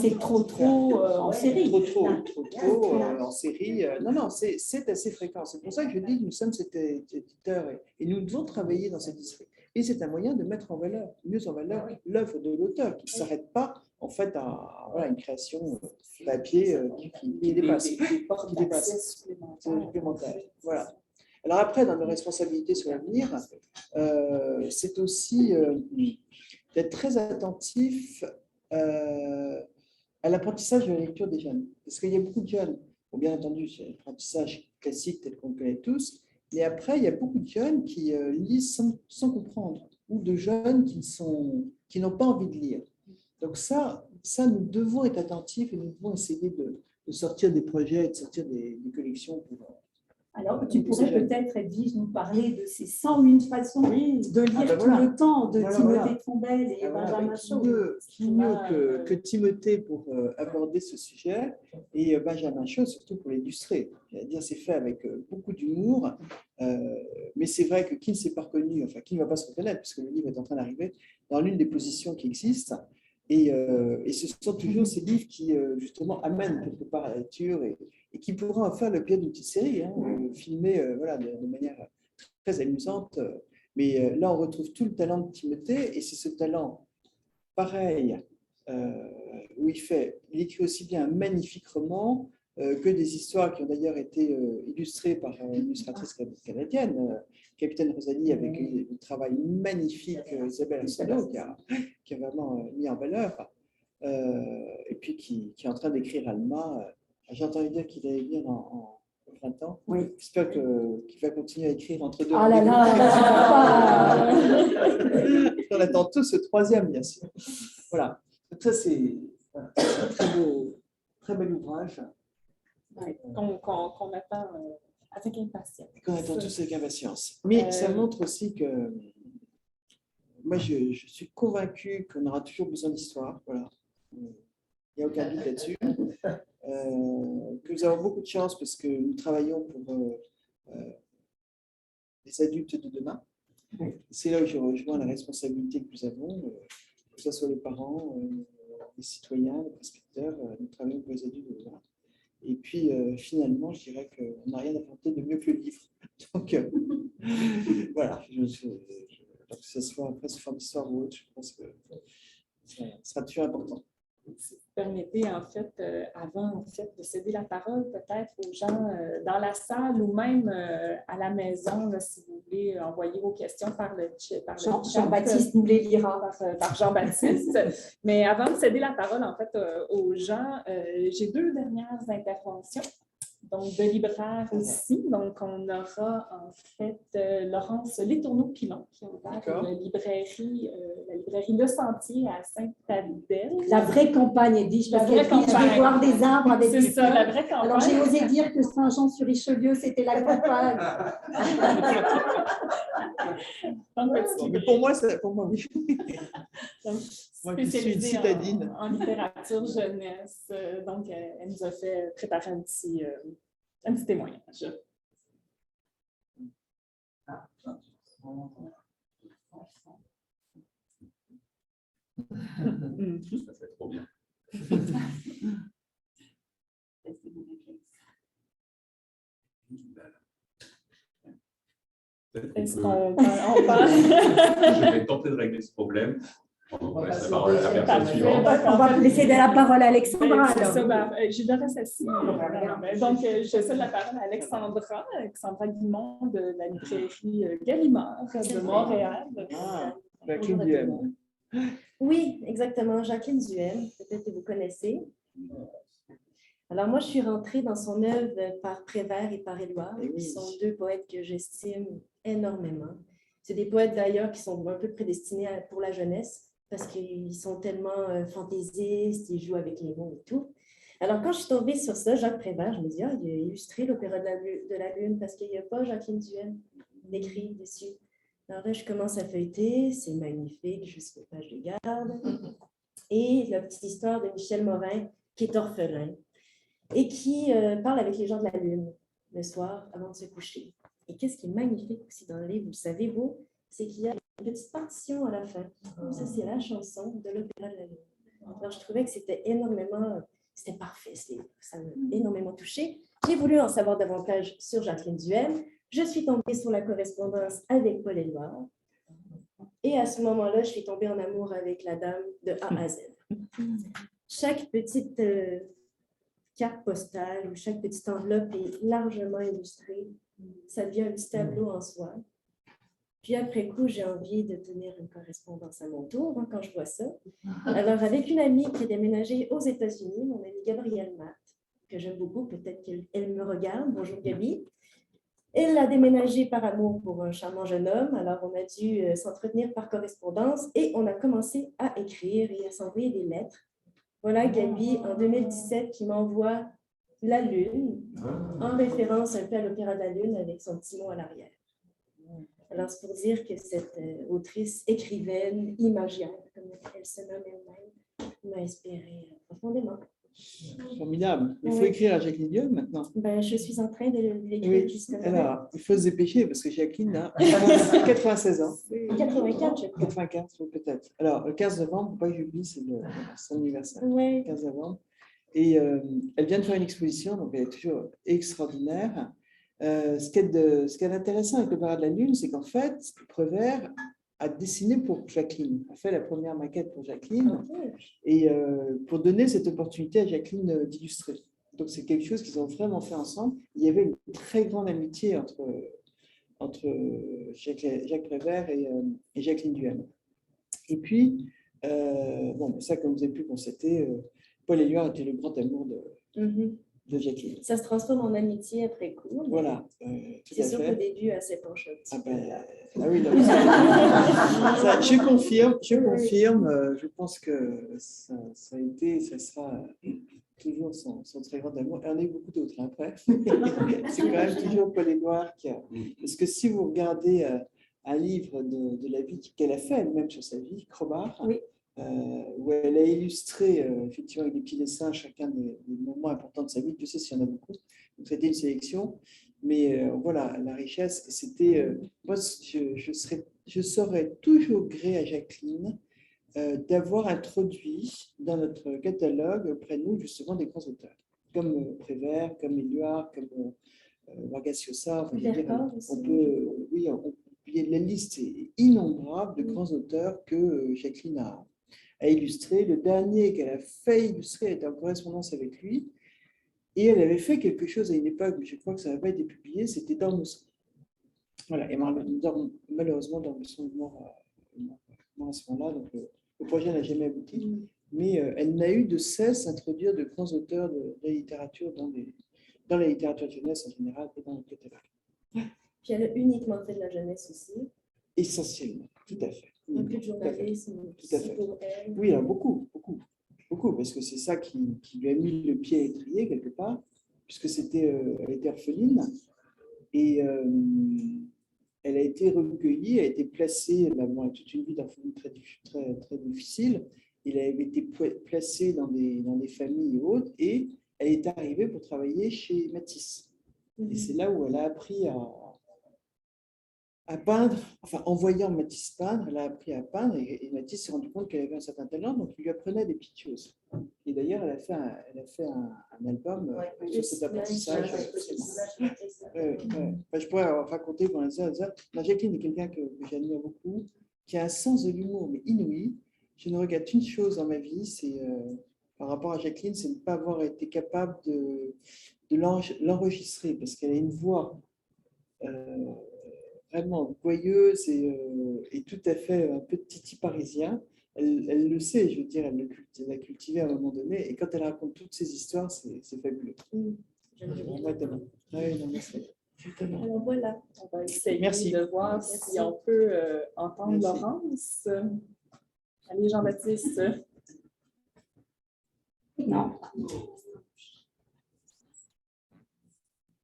Speaker 1: C'est trop en série.
Speaker 2: Trop en série. Non, c'est assez fréquent. C'est pour ça que je dis que nous sommes cet éditeur et nous devons travailler dans cette esprit. Et c'est un moyen de mettre mieux en valeur l'œuvre de l'auteur qui ne s'arrête pas en fait à une création papier qui dépasse. Supplémentaire. Voilà. Alors après, dans nos responsabilités sur l'avenir, c'est aussi d'être très attentif à l'apprentissage de la lecture des jeunes. Parce qu'il y a beaucoup de jeunes, bon, bien entendu, c'est l'apprentissage classique tel qu'on le connaît tous, mais après, il y a beaucoup de jeunes qui lisent sans comprendre, ou de jeunes qui n'ont pas envie de lire. Donc ça, nous devons être attentifs et nous devons essayer de sortir des projets, de sortir des collections
Speaker 1: Alors, tu pourrais peut-être, Edwige, nous parler de ces 101 façons de lire tout le temps de Timothée Trombel et Benjamin Shaw.
Speaker 2: Qui mieux que Timothée pour aborder ce sujet et Benjamin Shaw surtout pour l'illustrer. C'est-à-dire, c'est fait avec beaucoup d'humour, mais c'est vrai que qui ne s'est pas reconnu, enfin qui ne va pas se reconnaître, puisque le livre est en train d'arriver, dans l'une des positions qui existent. Et ce sont toujours ces livres qui, justement, amènent quelque part à la lecture et qui pourraient en faire le pied d'une petite série, filmée voilà, de manière très amusante. Mais là, on retrouve tout le talent de Timothée, et c'est ce talent, pareil, où il écrit aussi bien un magnifique roman que des histoires qui ont d'ailleurs été illustrées par une illustratrice canadienne, Capitaine Rosalie, avec un travail magnifique, Isabelle Arsenault, qui a vraiment mis en valeur, et puis qui est en train d'écrire Alma. J'ai entendu dire qu'il allait lire au printemps.
Speaker 1: Oui.
Speaker 2: J'espère qu'il va continuer à écrire entre deux.
Speaker 1: Ah là là.
Speaker 2: On attend tous ce troisième, bien sûr. Voilà. Donc ça, c'est un très bel ouvrage.
Speaker 3: Qu'on attend avec impatience.
Speaker 2: Qu'on attend tous avec impatience. Mais ça montre aussi que moi, je suis convaincue qu'on aura toujours besoin d'histoire. Voilà. Il n'y a aucun doute là-dessus. Que nous avons beaucoup de chance parce que nous travaillons pour les adultes de demain. C'est là où je rejoins la responsabilité que nous avons, que ce soit les parents, les citoyens, les prescripteurs, nous travaillons pour les adultes de demain. Et puis, finalement, je dirais qu'on n'a rien apporté de mieux que le livre. Donc, voilà, que ce soit après sous forme d'histoire ou autre, je pense que ça sera toujours important.
Speaker 3: Si vous permettez, en fait, avant de céder la parole peut-être aux gens dans la salle ou même à la maison, là, si vous voulez envoyer vos questions par le chat.
Speaker 1: Jean-Baptiste nous les lira.
Speaker 3: Par Jean-Baptiste. Mais avant de céder la parole, en fait, aux gens, j'ai 2 dernières interventions. Donc, de libraires ici. Donc, on aura en fait Laurence Letourneau-Pilon qui a ouvert la librairie Le Sentier à Sainte-Adèle.
Speaker 1: La vraie campagne, Edwige, parce qu'elle dit je vais voir des arbres avec
Speaker 3: des
Speaker 1: fleurs.
Speaker 3: C'est ça, la vraie campagne.
Speaker 1: Alors, j'ai osé dire que Saint-Jean-sur-Richelieu, c'était la campagne.
Speaker 2: Mais pour moi, oui.
Speaker 3: Donc,
Speaker 2: moi, je suis une citadine.
Speaker 3: En littérature jeunesse. Donc, elle nous a fait préparer un petit témoignage.
Speaker 8: Ça fait trop bien.
Speaker 3: Est-ce qu'on parle?
Speaker 8: Je vais tenter de régler ce problème. On laisse la parole à la personne suivante.
Speaker 1: On va laisser la parole à Alexandra.
Speaker 3: Je le reste assis. Donc, je cède la parole à Alexandra Guimond de la librairie Gallimard de Montréal.
Speaker 2: Jacqueline Duhem.
Speaker 5: Oui, exactement. Jacqueline Duhem, peut-être que vous connaissez. Alors, moi, je suis rentrée dans son œuvre par Prévert et par Éluard, qui sont 2 poètes que j'estime énormément. C'est des poètes, d'ailleurs, qui sont un peu prédestinés pour la jeunesse, parce qu'ils sont tellement fantaisistes, ils jouent avec les mots et tout. Alors, quand je suis tombée sur ça, Jacques Prévert, je me dis, il a illustré l'Opéra de la Lune, parce qu'il n'y a pas Jacqueline Duhem d'écrit dessus. Alors là, je commence à feuilleter, c'est magnifique, jusqu'aux pages de garde. Et la petite histoire de Michel Morin, qui est orphelin, et qui parle avec les gens de la Lune le soir avant de se coucher. Et qu'est-ce qui est magnifique aussi dans le livre, vous le savez, vous, c'est qu'il y a une petite partition à la fin. Ça, c'est la chanson de l'Opéra de la Lune. Alors, je trouvais que c'était c'était parfait, ça m'a énormément touchée. J'ai voulu en savoir davantage sur Jacqueline Duhem. Je suis tombée sur la correspondance avec Paul Éluard. Et à ce moment-là, je suis tombée en amour avec la dame de A à Z. Chaque petite carte postale ou chaque petite enveloppe est largement illustrée. Ça devient un petit tableau en soi. Puis après coup, j'ai envie de tenir une correspondance à mon tour quand je vois ça. Alors, avec une amie qui est déménagée aux États-Unis, mon amie Gabrielle Matt, que j'aime beaucoup, peut-être qu'elle me regarde. Bonjour Gabi. Elle a déménagé par amour pour un charmant jeune homme. Alors, on a dû s'entretenir par correspondance et on a commencé à écrire et à s'envoyer des lettres. Voilà Gabi, en 2017, qui m'envoie
Speaker 9: La Lune, en référence un peu à l'Opéra de la Lune avec son petit mot à l'arrière. Alors, c'est pour dire que cette autrice, écrivaine, imagière, comme elle se nomme elle-même, m'a inspirée profondément.
Speaker 2: Formidable. Il faut
Speaker 9: Oui.
Speaker 2: écrire à Jacqueline Dieu maintenant.
Speaker 9: Ben, je suis en train de l'écrire
Speaker 2: Oui.
Speaker 9: justement.
Speaker 2: Alors, il faut se dépêcher parce que Jacqueline a 96 ans.
Speaker 9: 84, je crois.
Speaker 2: 84, peut-être. Alors, le 15 novembre, pas que j'oublie, c'est son anniversaire.
Speaker 9: Oui.
Speaker 2: 15 novembre. Et elle vient de faire une exposition, donc elle est toujours extraordinaire. Ce qui est intéressant avec le Parade de la Lune, c'est qu'en fait, Prévert a dessiné pour Jacqueline, a fait la première maquette pour Jacqueline, et pour donner cette opportunité à Jacqueline d'illustrer. Donc, c'est quelque chose qu'ils ont vraiment fait ensemble. Il y avait une très grande amitié entre Jacques Prévert et Jacqueline Duhamel. Et puis, bon, ça, comme vous avez pu constater, Paul Éluard était le grand amour de Jacqueline.
Speaker 9: Ça se transforme en amitié après coup. mais
Speaker 2: Voilà.
Speaker 9: C'est sûr qu'au début, elle s'épanche un petit peu.
Speaker 2: Ah oui, non, ça, je confirme. Je pense que ça a été, ça sera toujours son très grand amour. Il y en a eu beaucoup d'autres après. C'est quand même toujours Paul Éluard qui a. Parce que si vous regardez un livre de la vie qu'elle a fait elle-même sur sa vie, Cromard,
Speaker 9: oui.
Speaker 2: Où elle a illustré effectivement avec des petits dessins chacun des moments importants de sa vie. Je sais s'il y en a beaucoup. Donc, c'était une sélection. Mais voilà, la richesse, c'était. Moi, je saurais toujours gré à Jacqueline d'avoir introduit dans notre catalogue auprès de nous justement des grands auteurs, comme Prévert, comme Éluard, comme Vargas Llosa. La liste est innombrable de grands auteurs que Jacqueline a illustré. Le dernier qu'elle a fait illustrer était en correspondance avec lui. Et elle avait fait quelque chose à une époque, mais je crois que ça n'a pas été publié, c'était Dormesson. Voilà, et malheureusement, Dormesson est mort à ce moment-là, donc le projet n'a jamais abouti. Mais elle n'a eu de cesse d'introduire de grands auteurs de la littérature dans la littérature de jeunesse en général et dans le catalogue.
Speaker 9: Puis elle a uniquement fait de la jeunesse aussi.
Speaker 2: Essentiellement, tout à fait.
Speaker 9: Un peu de journalisme
Speaker 2: tout à fait.
Speaker 9: Pour elle.
Speaker 2: Oui, alors beaucoup, parce que c'est ça qui lui a mis le pied à l'étrier quelque part, puisque elle était orpheline et elle a été recueillie, elle a été placée, elle a toute une vie d'orpheline très difficile, elle avait été placée dans des familles et autres, et elle est arrivée pour travailler chez Matisse. Et c'est là où elle a appris à peindre, enfin en voyant Matisse peindre, elle a appris à peindre et Matisse s'est rendu compte qu'elle avait un certain talent, donc il lui apprenait des petites choses. Et d'ailleurs, elle a fait un album sur cet apprentissage. Je pourrais raconter pendant ça. Jacqueline est quelqu'un que j'admire beaucoup, qui a un sens de l'humour, mais inouï. Je ne regrette une chose dans ma vie, c'est par rapport à Jacqueline, c'est de ne pas avoir été capable de l'enregistrer, parce qu'elle a une voix vraiment joyeuse et tout à fait un peu titi parisien. Elle le sait, je veux dire, elle l'a cultivé à un moment donné. Et quand elle raconte toutes ces histoires, c'est fabuleux.
Speaker 9: Alors voilà.
Speaker 3: On va essayer de voir si on peut entendre Laurence. Allez, Jean-Baptiste.
Speaker 1: Non.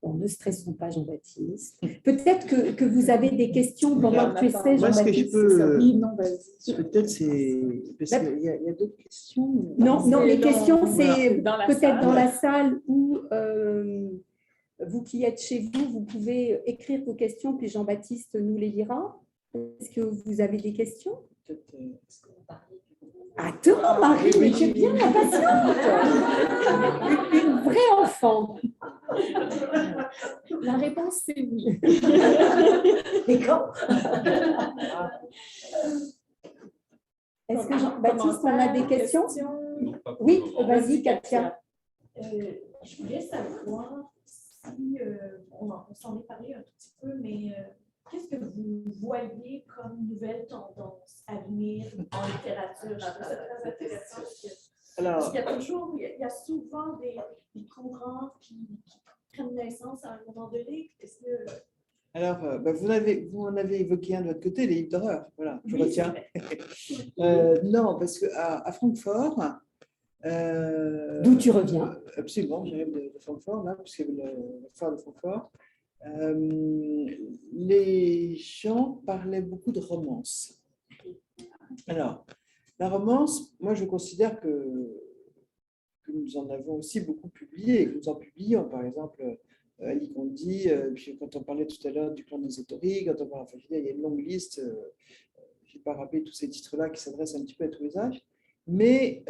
Speaker 1: Bon, ne stressons pas, Jean-Baptiste. Peut-être que vous avez des questions pendant que tu essaies, Jean-Baptiste.
Speaker 2: Moi, ce que je peux...
Speaker 3: Oui, non, vas-y.
Speaker 2: Peut-être c'est... Parce qu'il y a d'autres questions.
Speaker 1: Non, les questions, c'est peut-être dans la
Speaker 3: salle
Speaker 1: salle où vous qui êtes chez vous, vous pouvez écrire vos questions, puis Jean-Baptiste nous les lira. Est-ce que vous avez des questions? Attends, Marie, mais tu es bien impatiente. Une vraie enfant.
Speaker 3: La réponse, c'est oui.
Speaker 1: Et quand? Est-ce que Jean-Baptiste, on a des questions? Oui, vas-y, Katia.
Speaker 10: Je voulais savoir si, on s'en est parlé un tout petit peu, mais qu'est-ce que vous voyez comme nouvelle tendance à venir en littérature? Je trouve ça très intéressant. Parce qu'il y a souvent des courants qui prennent naissance à un moment donné. Est-ce que...
Speaker 2: Alors, vous en avez évoqué un de votre côté, les livres d'horreur. Voilà, je retiens. Non, parce qu'à Francfort,
Speaker 1: D'où tu reviens?
Speaker 2: Absolument, j'arrive de Francfort, là, puisque le phare de Francfort. Les gens parlaient beaucoup de romance. Alors, la romance, moi, je considère que nous en avons aussi beaucoup publié, et que nous en publions, par exemple, Ali Kondi, puis quand on parlait tout à l'heure du clan des Étories, quand on parle, enfin, il y a une longue liste, je n'ai pas rappelé tous ces titres-là qui s'adressent un petit peu à tous les âges, mais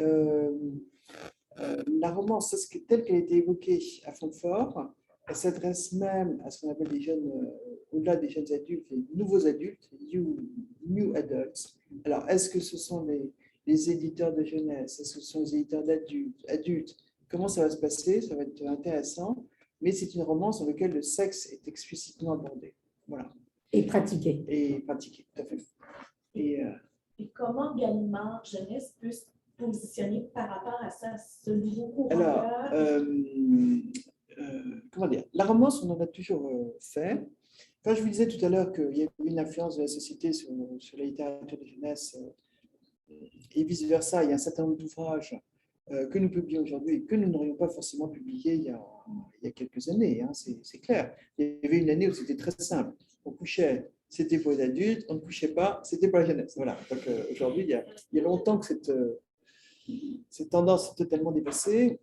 Speaker 2: la romance, telle qu'elle a été évoquée à Francfort, elle s'adresse même à ce qu'on appelle des jeunes, au-delà des jeunes adultes, les nouveaux adultes, new adults. Alors, est-ce que ce sont les éditeurs de jeunesse, est-ce que ce sont les éditeurs adultes? Comment ça va se passer? Ça va être intéressant, mais c'est une romance dans laquelle le sexe est explicitement abordé. Voilà.
Speaker 1: Et pratiqué.
Speaker 2: Et pratiqué, tout à fait. Et
Speaker 10: comment Gallimard Jeunesse peut se positionner par rapport à ça, ce nouveau courant?
Speaker 2: Alors, comment dire? La romance, on en a toujours fait. Quand je vous disais tout à l'heure qu'il y a une influence de la société sur la littérature de jeunesse et vice-versa, il y a un certain nombre d'ouvrages que nous publions aujourd'hui et que nous n'aurions pas forcément publiés il y a quelques années, hein, c'est clair. Il y avait une année où c'était très simple. On couchait, c'était pour les adultes, on ne couchait pas, c'était pour la jeunesse. Voilà. Donc aujourd'hui, il y a longtemps que cette tendance est totalement dépassée.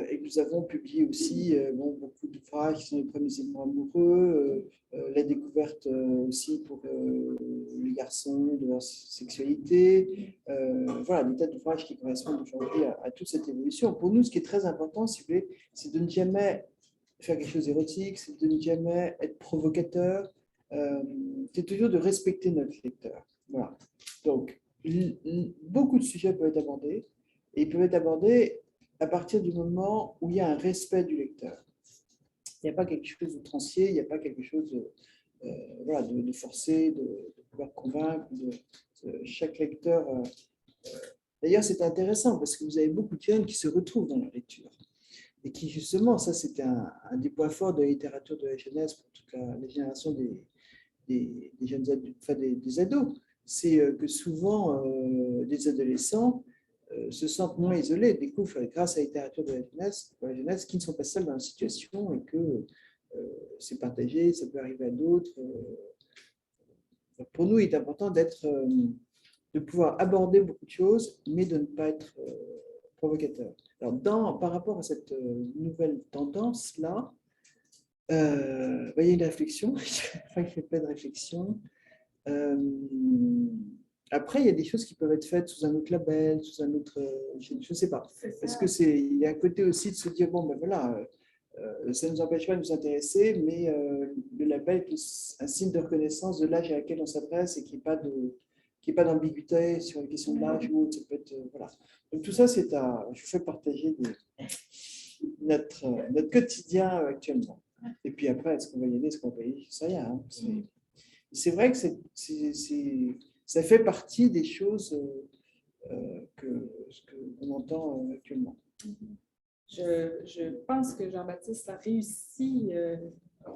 Speaker 2: Et que nous avons publié aussi beaucoup d'ouvrages qui sont les premiers émois amoureux, la découverte aussi pour les garçons de leur sexualité. Voilà, des tas d'ouvrages qui correspondent aujourd'hui à toute cette évolution. Pour nous, ce qui est très important, si vous voulez, c'est de ne jamais faire quelque chose d'érotique, c'est de ne jamais être provocateur, c'est toujours de respecter notre lecteur. Voilà. Donc, beaucoup de sujets peuvent être abordés, et ils peuvent être abordés à partir du moment où il y a un respect du lecteur. Il n'y a pas quelque chose d'outrancier, il n'y a pas quelque chose de forcé, de pouvoir convaincre. Chaque lecteur. D'ailleurs, c'est intéressant parce que vous avez beaucoup de jeunes qui se retrouvent dans la lecture. Et qui, justement, ça, c'était un des points forts de la littérature de la jeunesse pour toute la génération des jeunes adultes, enfin des ados. C'est que souvent, des adolescents se sentent moins isolés, découvrent grâce à la littérature de la jeunesse, qui ne sont pas seuls dans la situation et que c'est partagé, ça peut arriver à d'autres. Pour nous, il est important de pouvoir aborder beaucoup de choses, mais de ne pas être provocateur. Alors, par rapport à cette nouvelle tendance-là, il y a une réflexion, il y a plein de réflexions. Après, il y a des choses qui peuvent être faites sous un autre label, sous un autre, je ne sais pas. Parce que il y a un côté aussi de se dire, bon, ben voilà, ça ne nous empêche pas de nous intéresser, mais le label est un signe de reconnaissance de l'âge à laquelle on s'adresse et qu'il n'y ait pas d'ambiguïté sur la question de l'âge ou autre. Ça peut être, voilà. Donc tout ça, je vous fais partager notre quotidien actuellement. Et puis après, est-ce qu'on va y aller, est-ce qu'on va y aller, je ne sais rien. Hein. C'est vrai que ça fait partie des choses qu'on entend actuellement.
Speaker 3: Je pense que Jean-Baptiste a réussi.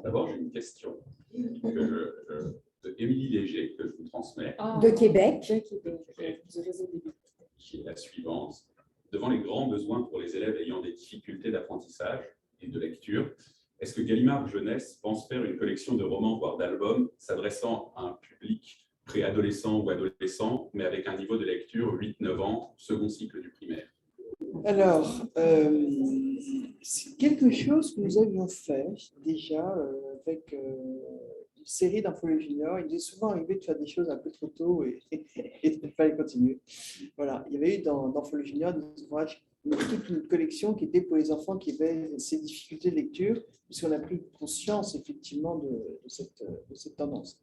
Speaker 8: D'abord, j'ai une question de Émilie Léger que je vous transmets.
Speaker 1: De Québec.
Speaker 3: Du réseau des bibliothèques.
Speaker 8: Qui est la suivante. Devant les grands besoins pour les élèves ayant des difficultés d'apprentissage et de lecture, est-ce que Gallimard Jeunesse pense faire une collection de romans, voire d'albums, s'adressant à un public préadolescent ou adolescent, mais avec un niveau de lecture 8-9 ans, second cycle du primaire?
Speaker 2: Alors, c'est quelque chose que nous avions fait déjà avec une série d'anthologies juniors. Il est souvent arrivé de faire des choses un peu trop tôt et de ne pas les continuer. Voilà, il y avait eu dans Anthologie junior des ouvrages, toute une collection qui était pour les enfants qui avaient ces difficultés de lecture, puisqu'on a pris conscience effectivement de cette tendance.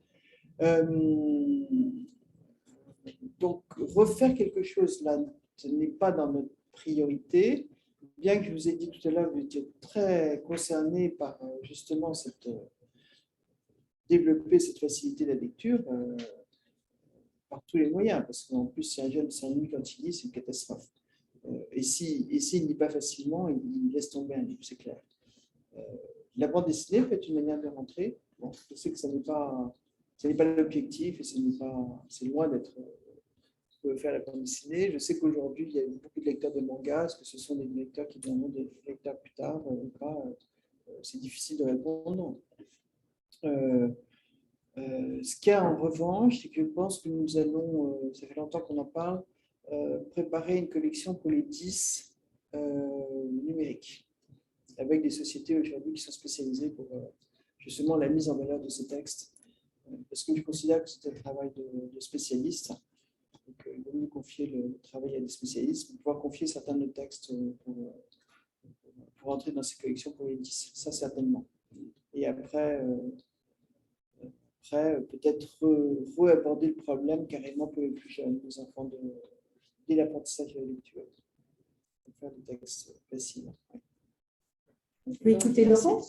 Speaker 2: Donc, refaire quelque chose là, ce n'est pas dans notre priorité, bien que je vous ai dit tout à l'heure que vous étiez très concerné par justement développer cette facilité de la lecture par tous les moyens, parce qu'en plus, si un jeune s'ennuie quand il lit, c'est une catastrophe. Et s'il ne lit pas facilement, il laisse tomber un livre, c'est clair. La bande dessinée peut être une manière de rentrer. Bon, je sais que ça n'est pas l'objectif et c'est loin d'être pouvez faire la bande dessinée. Je sais qu'aujourd'hui, il y a beaucoup de lecteurs de manga. Est-ce que ce sont des lecteurs qui deviendront des lecteurs plus tard ou pas? C'est difficile de répondre. Ce qu'il y a en revanche, c'est que je pense que nous allons, ça fait longtemps qu'on en parle, préparer une collection pour les 10 numériques, avec des sociétés aujourd'hui qui sont spécialisées pour justement la mise en valeur de ces textes. Parce que je considère que c'est un travail de spécialistes. Donc, il vaut mieux confier le travail à des spécialistes, pouvoir confier certains de nos textes pour entrer dans ces collections pour les 10, ça certainement. Et après peut-être re-aborder le problème carrément pour les plus jeunes, les enfants dès l'apprentissage de la lecture. Faire des textes faciles.
Speaker 1: Vous pouvez écouter Laurent.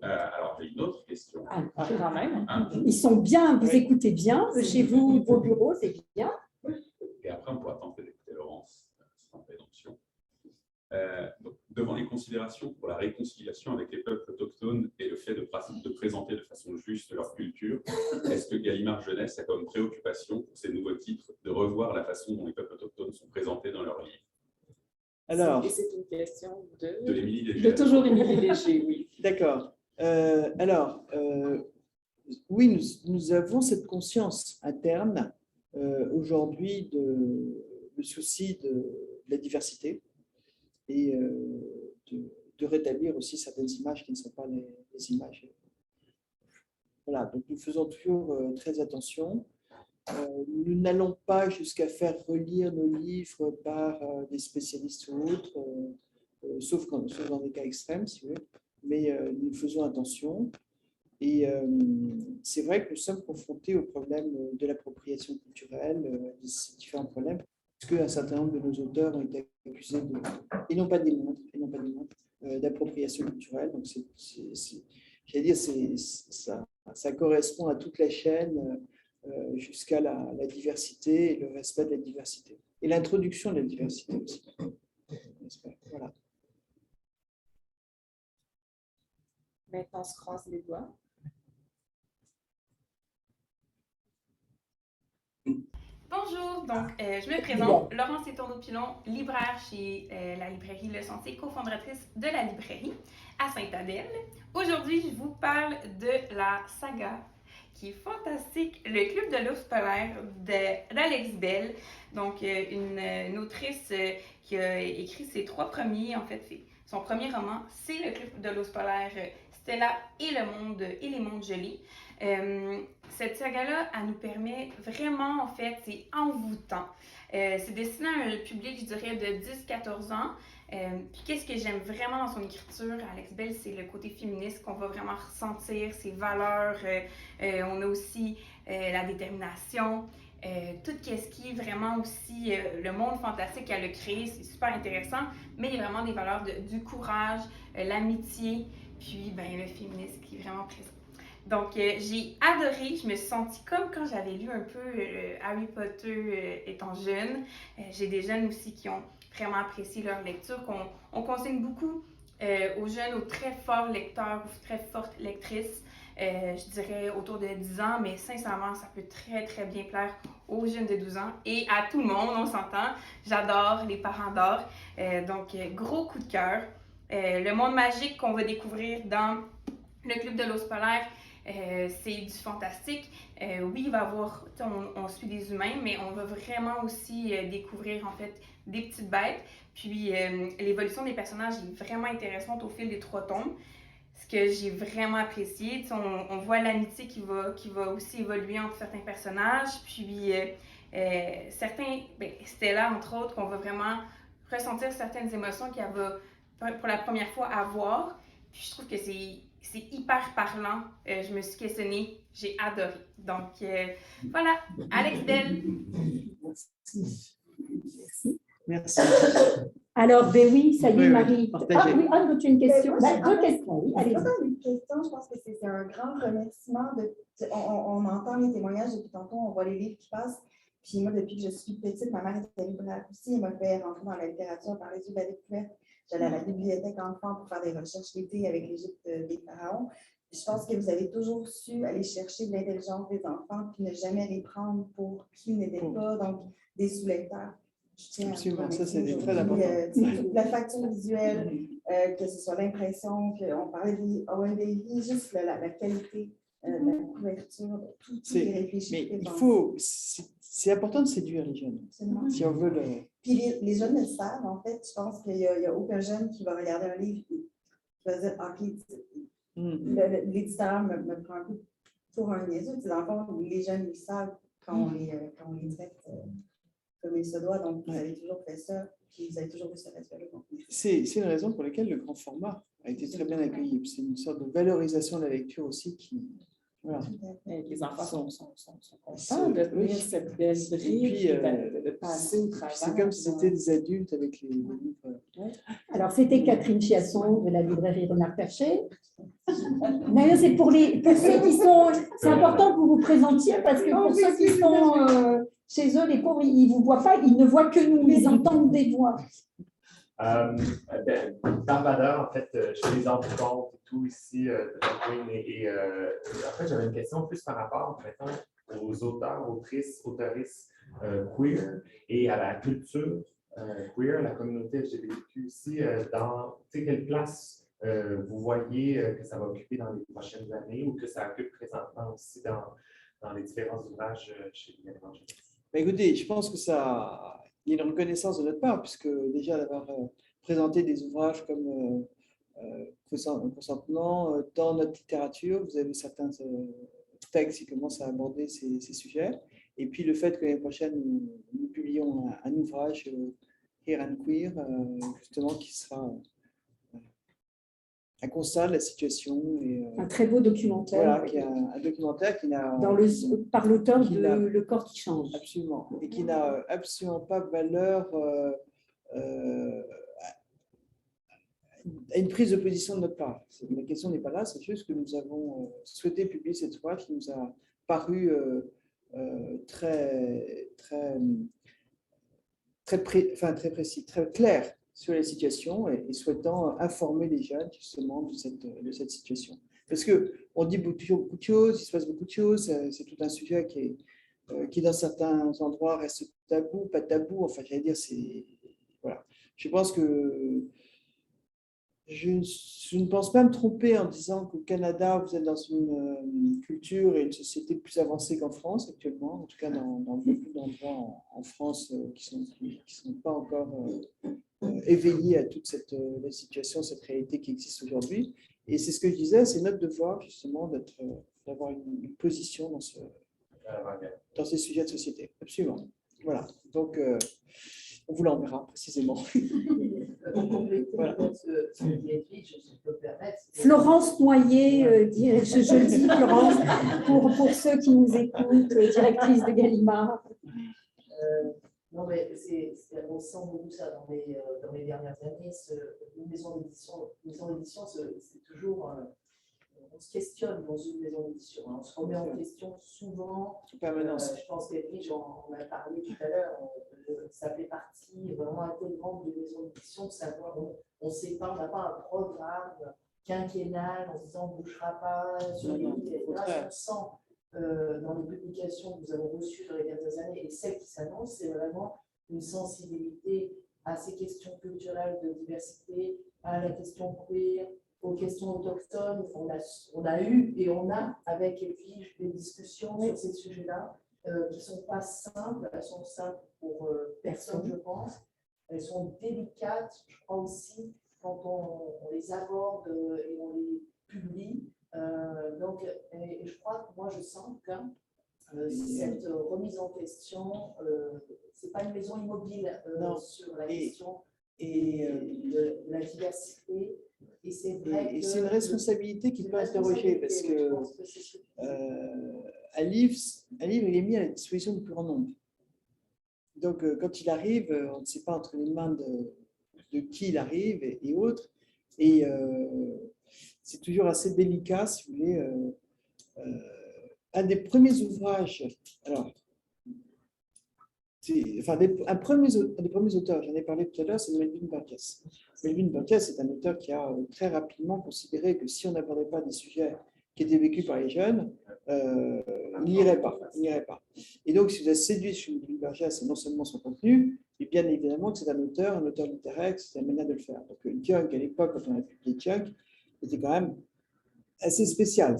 Speaker 8: Alors, j'ai une autre question.
Speaker 3: Quand même.
Speaker 1: Ils sont bien, vous écoutez bien, chez vous, vos bureaux, c'est bien.
Speaker 8: Et après, on pourra tenter d'écouter Laurence, sans présomption. Donc, devant les considérations pour la réconciliation avec les peuples autochtones et le fait de présenter de façon juste leur culture, est-ce que Gallimard Jeunesse a comme préoccupation pour ces nouveaux titres de revoir la façon dont les peuples autochtones sont présentés dans leurs livres?
Speaker 2: Alors,
Speaker 3: Et c'est une question
Speaker 8: de Émilie Léger.
Speaker 3: De toujours Émilie Léger, oui.
Speaker 2: D'accord. Oui, nous avons cette conscience interne aujourd'hui le souci de la diversité et de rétablir aussi certaines images qui ne sont pas les images. Voilà, donc nous faisons toujours très attention. Nous n'allons pas jusqu'à faire relire nos livres par des spécialistes ou autres, sauf dans des cas extrêmes, si vous voulez, mais nous faisons attention. Et c'est vrai que nous sommes confrontés au problème de l'appropriation culturelle, ces différents problèmes, parce qu'un certain nombre de nos auteurs ont été accusés et non pas des moindres, d'appropriation culturelle. Donc, j'allais dire, ça correspond à toute la chaîne, jusqu'à la diversité et le respect de la diversité. Et l'introduction de la diversité aussi. Voilà.
Speaker 3: Maintenant, on se croise les doigts.
Speaker 11: Bonjour, donc je me présente, Laurence Étourneau-Pilon, libraire chez la librairie Le Sentier, cofondatrice de la librairie à Sainte-Adèle. Aujourd'hui, je vous parle de la saga qui est fantastique, Le Club de l'ours polaire d'Alex Bell, donc une autrice qui a écrit ses 3 premiers, en fait, son premier roman, c'est Le Club de l'ours polaire, Stella et les mondes gelés. Cette saga-là, elle nous permet vraiment, en fait, c'est envoûtant. C'est destiné à un public, je dirais, de 10-14 ans. Puis qu'est-ce que j'aime vraiment dans son écriture, Alex Bell, c'est le côté féministe qu'on va vraiment ressentir, ses valeurs. On a aussi la détermination, tout ce qui est vraiment aussi le monde fantastique qu'elle a créé, c'est super intéressant, mais il y a vraiment des valeurs du courage, l'amitié, puis le féminisme qui est vraiment présent. Donc, j'ai adoré, je me suis sentie comme quand j'avais lu un peu Harry Potter étant jeune. J'ai des jeunes aussi qui ont vraiment apprécié leur lecture, qu'on conseille beaucoup aux jeunes, aux très forts lecteurs, aux très fortes lectrices. Je dirais autour de 10 ans, mais sincèrement, ça peut très, très bien plaire aux jeunes de 12 ans et à tout le monde, on s'entend. J'adore, les parents adorent. Donc, gros coup de cœur. Le monde magique qu'on va découvrir dans le Club de l'ours polaire, c'est du fantastique. Oui, il va y avoir, on suit des humains, mais on va vraiment aussi découvrir en fait des petites bêtes. Puis l'évolution des personnages est vraiment intéressante au fil des 3 tomes. Ce que j'ai vraiment apprécié, on voit l'amitié qui va aussi évoluer entre certains personnages. Puis certains, Stella entre autres, qu'on va vraiment ressentir certaines émotions qu'elle va pour la première fois avoir. Puis je trouve que c'est hyper parlant. Je me suis questionnée, j'ai adoré. Donc voilà, Alex Bell.
Speaker 2: Merci.
Speaker 1: Alors, oui, ça y est,
Speaker 2: Oui,
Speaker 1: Marie.
Speaker 2: partagez.
Speaker 1: Oui, Anne, tu as une question? Deux questions, oui,
Speaker 12: C'est
Speaker 1: allez-y.
Speaker 12: pas une question, je pense que c'est un grand remerciement. On entend les témoignages depuis tantôt, on voit les livres qui passent. Puis moi, depuis que je suis petite, ma mère était libraire aussi. Elle m'a fait rentrer dans la littérature par les yeux de la découverte. J'allais à la bibliothèque enfant pour faire des recherches d'été avec l'Égypte des pharaons. Je pense que vous avez toujours su aller chercher de l'intelligence des enfants puis ne jamais les prendre pour qui ils n'étaient pas, donc des sous-lecteurs.
Speaker 2: Absolument, ça c'est très
Speaker 12: important.
Speaker 2: important.
Speaker 12: La facture visuelle, que ce soit l'impression, qu'on parlait de Owen Daly, juste la qualité de la couverture, tout est réfléchi.
Speaker 2: Mais il faut, c'est important de séduire les jeunes.
Speaker 12: Absolument.
Speaker 2: Si on veut le...
Speaker 12: Puis les jeunes le savent, en fait. Je pense qu'il n'y a aucun jeune qui va regarder un livre et qui va dire, OK, l'éditeur me prend un peu pour un niaiseux. Dans le fond, les jeunes, ils savent quand on les traite comme il se doit. Donc, vous avez toujours fait ça, puis vous avez toujours vu ce respect-là.
Speaker 2: C'est une raison pour laquelle le grand format a été très bien accueilli. C'est une sorte de valorisation de la lecture aussi qui... Voilà.
Speaker 3: Les enfants sont contents de lire cette belle brille, de passer au travail.
Speaker 2: C'est comme si c'était des adultes avec les livres.
Speaker 1: Alors, c'était Catherine Chiasson de la librairie Renard Perché. D'ailleurs, c'est pour ceux qui sont... C'est important que vous vous présentiez parce que pour ceux qui sont chez eux, les pauvres, ils ne vous voient pas, ils ne voient que nous, ils entendent des voix.
Speaker 13: Barbada, en fait, je fais les ordres du compte et tout ici de Queen. En fait, j'avais une question plus par rapport, mettons, aux auteurs, autrices, autoristes queer et à la culture queer, la communauté LGBTQ ici. Dans quelle place vous voyez que ça va occuper dans les prochaines années ou que ça occupe présentement aussi dans les différents ouvrages chez Gallimard Jeunesse?
Speaker 2: Écoutez, je pense que ça... Il y a une reconnaissance de notre part, puisque déjà d'avoir présenté des ouvrages comme Consentement dans notre littérature, vous avez certains textes qui commencent à aborder ces sujets. Et puis le fait que l'année prochaine, nous publions un ouvrage, Here and Queer, justement, qui sera un constat de la situation. Et,
Speaker 1: un très beau documentaire.
Speaker 2: Voilà, qui est un documentaire qui n'a...
Speaker 1: par l'auteur de Le corps qui change.
Speaker 2: Absolument. Et qui n'a absolument pas valeur à une prise de position de notre part. La question n'est pas là, c'est juste que nous avons souhaité publier cet ouvrage qui nous a paru très précis, très clair sur la situation et souhaitant informer les jeunes justement de cette situation. Parce qu'on dit beaucoup de choses, il se passe beaucoup de choses, c'est tout un sujet qui dans certains endroits reste tabou, pas tabou, enfin j'allais dire, c'est... Voilà. Je pense que je ne pense pas me tromper en disant qu'au Canada, vous êtes dans une culture et une société plus avancée qu'en France actuellement, en tout cas dans beaucoup d'endroits en France qui ne sont pas encore éveillés à toute la situation, cette réalité qui existe aujourd'hui. Et c'est ce que je disais, c'est notre devoir justement d'avoir une position dans ces sujets de société. Absolument. Voilà. Donc, on vous l'enverra précisément.
Speaker 14: Voilà. Je peux permettre.
Speaker 1: Florence Noyer, je le dis, Florence, pour ceux qui nous écoutent, directrice de Gallimard.
Speaker 14: Non, mais on sent beaucoup ça dans les dernières années. Une maison d'édition, c'est toujours. On se questionne dans une maison d'édition. On se remet en question souvent. Je pense qu'Edwige en a parlé tout à l'heure. Ça fait partie vraiment intégrante de maison d'édition de savoir on ne sait pas, on n'a pas un programme quinquennal en disant on ne bougera pas sur les livres. Et là, on sent dans les publications que nous avons reçues dans les dernières années et celles qui s'annoncent, c'est vraiment une sensibilité à ces questions culturelles de diversité, à la question queer, aux questions autochtones. On a eu et on a avec Edwige des discussions sur ces sujets-là qui ne sont pas simples. Elles sont simples pour personne, je pense. Elles sont délicates, je crois aussi, quand on les aborde et on les publie. Donc, et je crois que moi, je sens que cette remise en question, ce n'est pas une maison immobile sur la question de la diversité. Et c'est vrai
Speaker 2: c'est une responsabilité qui peut interroger parce que un livre, il est mis à la disposition du plus grand nombre. Donc, quand il arrive, on ne sait pas entre les mains de qui il arrive et autres. Et c'est toujours assez délicat, si vous voulez. Un des premiers ouvrages, alors, un des premiers auteurs, j'en ai parlé tout à l'heure, c'est Melvin Burgess. Melvin Burgess est un auteur qui a très rapidement considéré que si on n'abordait pas des sujets qui était vécu par les jeunes, n'irait pas. Et donc, si vous êtes séduit sur Louis Berger, c'est non seulement son contenu, mais bien évidemment que c'est un auteur littéraire, que c'est la manière de le faire. Donc, Junk, à l'époque, quand on a publié Junk, était quand même assez spécial.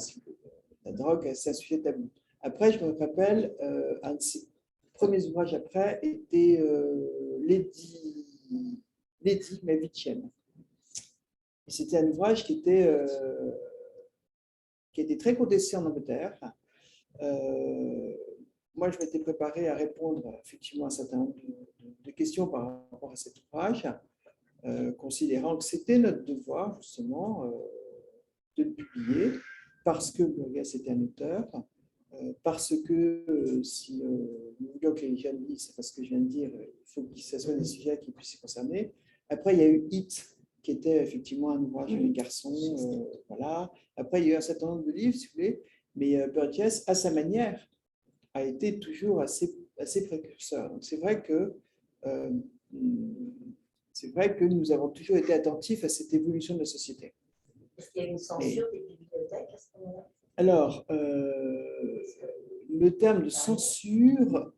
Speaker 2: La drogue, c'est un sujet tabou. Après, je me rappelle, un de ses premiers ouvrages après était Lady, ma vie de chienne. C'était un ouvrage qui était très contesté en Angleterre. Moi, je m'étais préparé à répondre effectivement à un certain nombre de questions par rapport à cet ouvrage, considérant que c'était notre devoir, justement, de le publier, parce que Burgess était un auteur, parce que si nous voulions que les jeunes lisent, c'est parce que je viens de dire, il faut que ce soit des sujets qui puissent s'y concerner. Après, il y a eu Hit, qui était effectivement un ouvrage avec les garçons. Voilà. Après, il y a eu un certain nombre de livres, si vous voulez, mais Burgess, à sa manière, a été toujours assez précurseur. Donc, c'est vrai que nous avons toujours été attentifs à cette évolution de la société.
Speaker 14: Est-ce qu'il y a une censure des bibliothèques à ce moment-là?
Speaker 2: Alors, le terme de censure,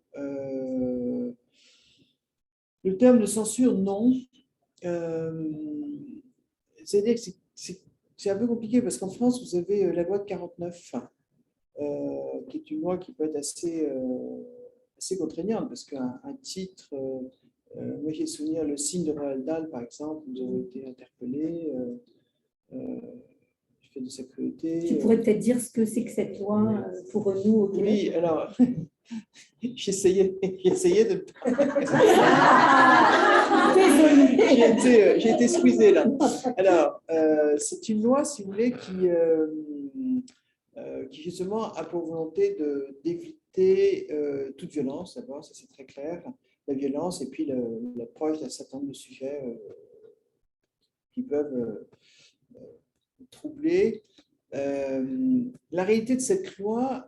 Speaker 2: non. C'est-à-dire que c'est un peu compliqué parce qu'en France, vous avez la loi de 49, qui est une loi qui peut être assez contraignante parce qu'un titre, moi j'ai souvenir le signe de Roald Dahl, par exemple, nous avons été interpellés. De sa cruauté.
Speaker 1: Tu pourrais peut-être dire ce que c'est que cette loi pour nous au Québec?
Speaker 2: Oui, alors, j'essayais de... J'ai été squeezée là. Alors, c'est une loi, si vous voulez, qui justement a pour volonté d'éviter toute violence, d'abord, ça c'est très clair, la violence et puis l'approche d'un certain nombre de sujets qui peuvent... troublée. La réalité de cette loi,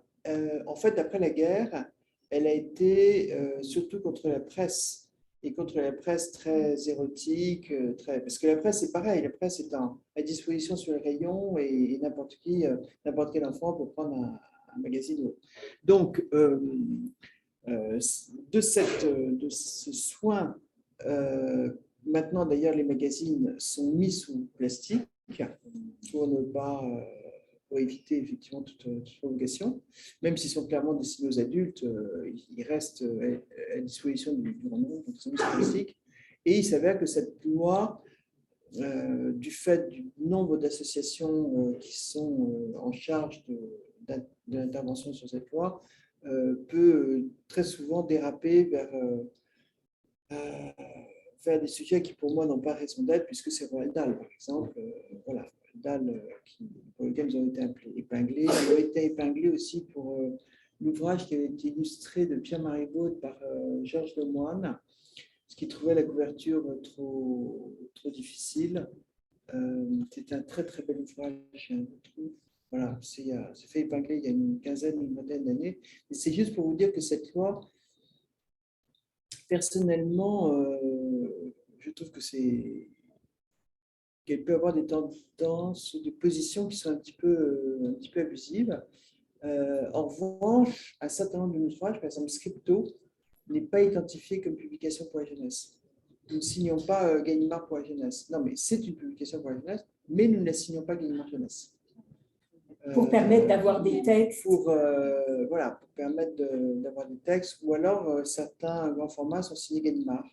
Speaker 2: en fait, après la guerre, elle a été surtout contre la presse, et contre la presse très érotique, parce que la presse, c'est pareil, la presse est à disposition sur le rayon, et n'importe quel enfant peut prendre un magazine. Donc, de ce soin, maintenant, d'ailleurs, les magazines sont mis sous plastique, pour éviter effectivement toute provocation, même s'ils sont clairement destinés aux adultes, ils restent à disposition du grand nombre, donc ils sont mis sur plastique. Et il s'avère que cette loi, du fait du nombre d'associations qui sont en charge de l'intervention sur cette loi, peut très souvent déraper vers des sujets qui, pour moi, n'ont pas raison d'être, puisque c'est Roald Dahl, par exemple. Voilà, Roald Dahl, pour lequel nous avons été épinglés. Nous avons été épinglés aussi pour l'ouvrage qui avait été illustré de Pierre-Marie Baud par Georges Lemoine, parce qu'il trouvait la couverture trop difficile. C'était un très, très bel ouvrage, je trouve. Voilà, c'est fait épingler il y a une vingtaine d'années. Et c'est juste pour vous dire que cette loi, personnellement, je trouve qu'elle peut avoir des tendances ou des positions qui sont un petit peu abusives. En revanche, un certain nombre de ouvrages, par exemple Scripto, n'est pas identifié comme publication pour la jeunesse. Nous ne signons pas Gallimard pour la jeunesse. Non, mais c'est une publication pour la jeunesse, mais nous ne la signons pas Gallimard jeunesse.
Speaker 1: Pour permettre d'avoir des textes.
Speaker 2: Pour permettre d'avoir des textes, ou alors certains grands formats sont signés Gallimard.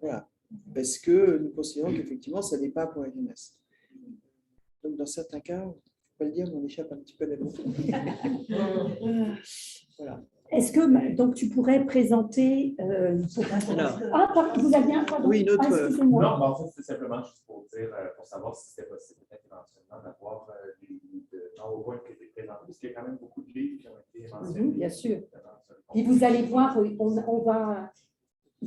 Speaker 2: Voilà, parce que nous considérons qu'effectivement, ça n'est pas pour la jeunesse. Donc, dans certains cas, il ne faut pas le dire, mais on échappe un petit peu à la loi. Voilà.
Speaker 1: Est-ce que donc tu pourrais présenter vous aviez un
Speaker 2: oui, une autre.
Speaker 13: Non, mais en fait, c'est simplement juste pour dire, pour savoir si c'était possible peut-être éventuellement d'avoir des PowerPoint qui étaient présentés, parce qu'il y a quand même beaucoup de livres qui ont été mentionnés.
Speaker 1: Bien sûr. Et vous allez voir, il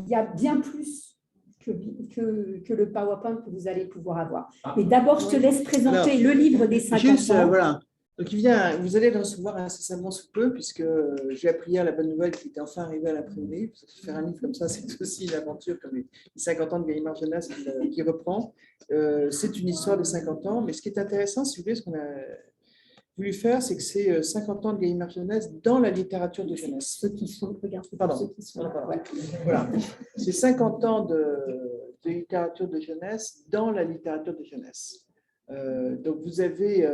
Speaker 1: y a bien plus que le PowerPoint que vous allez pouvoir avoir. Mais d'abord, je te laisse présenter le livre des 50 ans.
Speaker 2: Voilà. Donc, vous allez le recevoir incessamment sous peu, puisque j'ai appris hier la bonne nouvelle qu'il était enfin arrivé à l'imprimerie. Faire un livre comme ça, c'est aussi une aventure, comme les 50 ans de Gallimard Jeunesse qui reprend. C'est une histoire de 50 ans, mais ce qui est intéressant, si vous voulez, ce qu'on a voulu faire, c'est que c'est 50 ans de Gallimard Jeunesse dans la littérature de jeunesse.
Speaker 1: Ceux qui sont, regarde,
Speaker 2: Pardon.
Speaker 1: ceux qui sont là. Ouais.
Speaker 2: Voilà. C'est 50 ans de littérature de jeunesse dans la littérature de jeunesse. Donc, vous avez,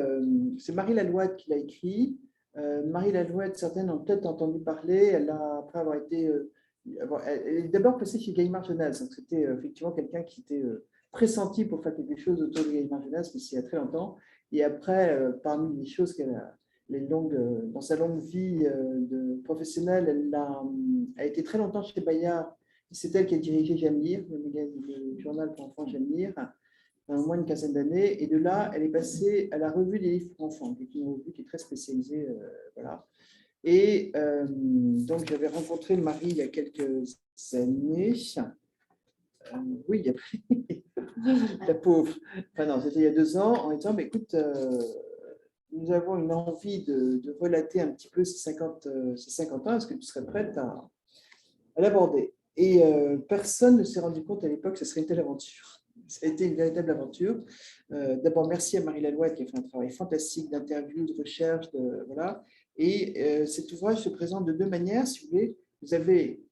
Speaker 2: c'est Marie Lalouette qui l'a écrit. Marie Lalouette, certaines ont peut-être entendu parler. Elle a, après avoir été. Elle est d'abord passée chez Gallimard Jeunesse. Donc, c'était effectivement quelqu'un qui était pressenti pour faire quelque chose autour de Gallimard Jeunesse, mais c'est il y a très longtemps. Et après, parmi les choses qu'elle a, dans sa longue vie professionnelle, elle a été très longtemps chez Bayard. C'est elle qui a dirigé J'aime lire, le journal pour enfants J'aime lire, pendant au moins une quinzaine d'années. Et de là, elle est passée à la revue des livres pour enfants, qui est une revue qui est très spécialisée. Voilà. Et donc, j'avais rencontré Marie il y a quelques années. Oui, il y a la pauvre. Enfin non, c'était il y a 2 ans, en disant, écoute, nous avons une envie de relater un petit peu ces 50 ans. Est-ce que tu serais prête à l'aborder? Et personne ne s'est rendu compte à l'époque que ce serait une telle aventure. Ça a été une véritable aventure. D'abord, merci à Marie Lalouette qui a fait un travail fantastique d'interview, de recherche. Voilà. Et cet ouvrage se présente de 2 manières. Si vous voulez, vous avez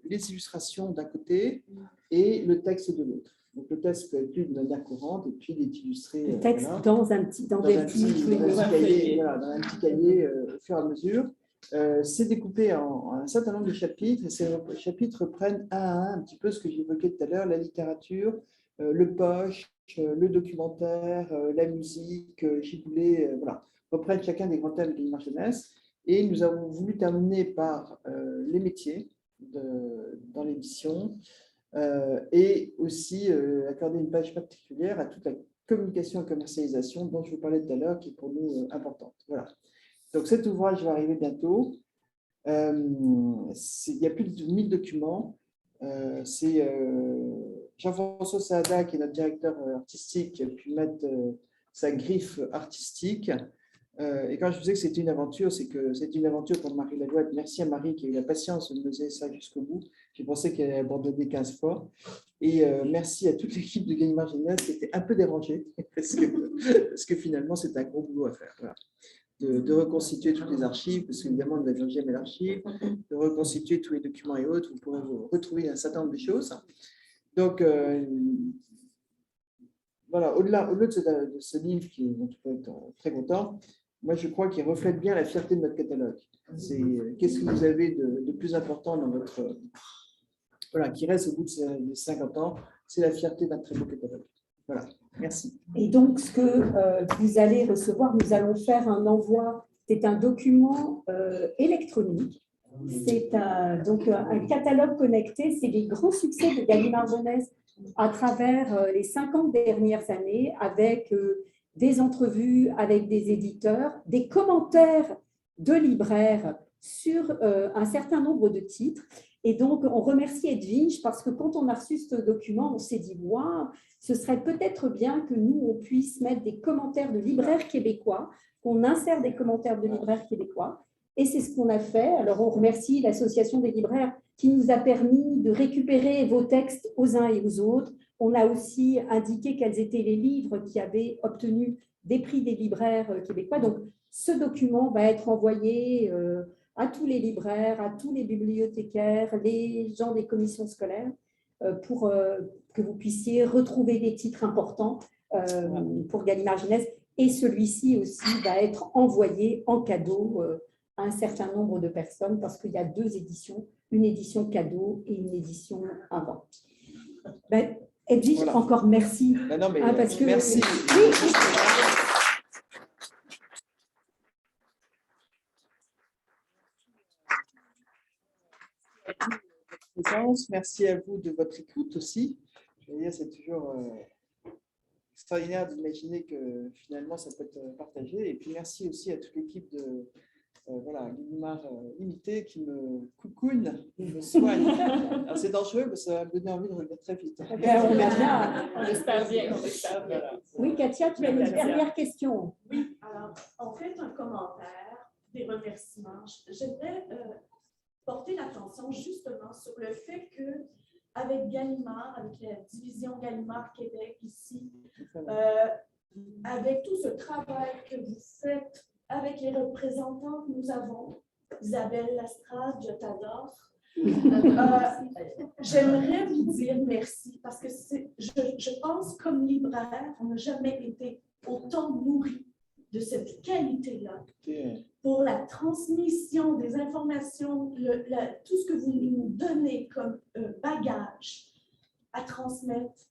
Speaker 2: les illustrations d'un côté et le texte de l'autre. Donc, le texte peut être lu de manière courante et puis il est illustré.
Speaker 1: Le texte
Speaker 2: voilà,
Speaker 1: dans un petit
Speaker 2: cahier, voilà, dans un petit cahier au fur et à mesure. C'est découpé en un certain nombre de chapitres et ces chapitres reprennent un petit peu ce que j'évoquais tout à l'heure, la littérature, le poche, le documentaire, la musique, Giboulet, voilà, reprennent chacun des grands thèmes de Gallimard Jeunesse. Et nous avons voulu terminer par les métiers dans l'édition et aussi accorder une page particulière à toute la communication et commercialisation dont je vous parlais tout à l'heure, qui est pour nous importante. Voilà. Donc cet ouvrage va arriver bientôt. Il y a plus de 1000 documents. C'est Jean-François Saada, qui est notre directeur artistique, qui a pu mettre sa griffe artistique. Et quand je disais que c'était une aventure, c'est que c'est une aventure pour Marie Lalouette. Merci à Marie qui a eu la patience de mener ça jusqu'au bout. J'ai pensé qu'elle allait abandonner 15 fois. Et merci à toute l'équipe de Gallimard Jeunesse qui était un peu dérangée parce que finalement, c'est un gros boulot à faire. Voilà. De reconstituer toutes les archives, parce qu'évidemment, nous n'avions jamais l'archive, de reconstituer tous les documents et autres. Vous pourrez vous retrouver un certain nombre de choses. Donc, voilà, au-delà de ce livre dont tu peux être très content, moi, je crois qu'il reflète bien la fierté de notre catalogue. C'est qu'est-ce que vous avez de plus important dans votre... Voilà, qui reste au bout de 50 ans, c'est la fierté d'un très beau catalogue. Voilà, merci.
Speaker 1: Et donc, ce que vous allez recevoir, nous allons faire un envoi. C'est un document électronique. C'est donc un catalogue connecté. C'est les grands succès de Gallimard Jeunesse à travers les 50 dernières années, avec des entrevues avec des éditeurs, des commentaires de libraires sur un certain nombre de titres. Et donc, on remercie Edwige parce que quand on a reçu ce document, on s'est dit, waouh, ce serait peut-être bien que nous, on puisse mettre des commentaires de libraires québécois, qu'on insère des commentaires de libraires québécois. Et c'est ce qu'on a fait. Alors, on remercie l'Association des libraires qui nous a permis de récupérer vos textes aux uns et aux autres. On a aussi indiqué quels étaient les livres qui avaient obtenu des prix des libraires québécois. Donc, ce document va être envoyé à tous les libraires, à tous les bibliothécaires, les gens des commissions scolaires, pour que vous puissiez retrouver des titres importants pour Gallimard Jeunesse. Et celui-ci aussi va être envoyé en cadeau à un certain nombre de personnes parce qu'il y a 2 éditions, une édition cadeau et une édition à vente. Ben, Edwige, voilà. Encore merci.
Speaker 2: Ben non, mais,
Speaker 1: parce que,
Speaker 2: merci. Merci à vous de votre écoute aussi. Je veux dire, c'est toujours extraordinaire d'imaginer que finalement ça peut être partagé. Et puis merci aussi à toute l'équipe voilà, Gallimard limité qui me coucoune, qui me soigne. Alors c'est dangereux, mais ça va me donner envie de revenir très vite.
Speaker 1: On bien.
Speaker 3: On espère bien, on espère bien.
Speaker 2: Voilà.
Speaker 1: Oui, Katia, tu as une dernière question.
Speaker 10: Oui, alors, en fait, un commentaire, des remerciements. J'aimerais porter l'attention justement sur le fait que avec Gallimard, avec la division Gallimard Québec ici, avec tout ce travail que vous faites avec les représentants que nous avons, Isabelle Lastrade, je t'adore. J'aimerais vous dire merci parce que je pense comme libraire, on n'a jamais été autant nourris de cette qualité-là pour la transmission des informations, tout ce que vous nous donnez comme bagage à transmettre.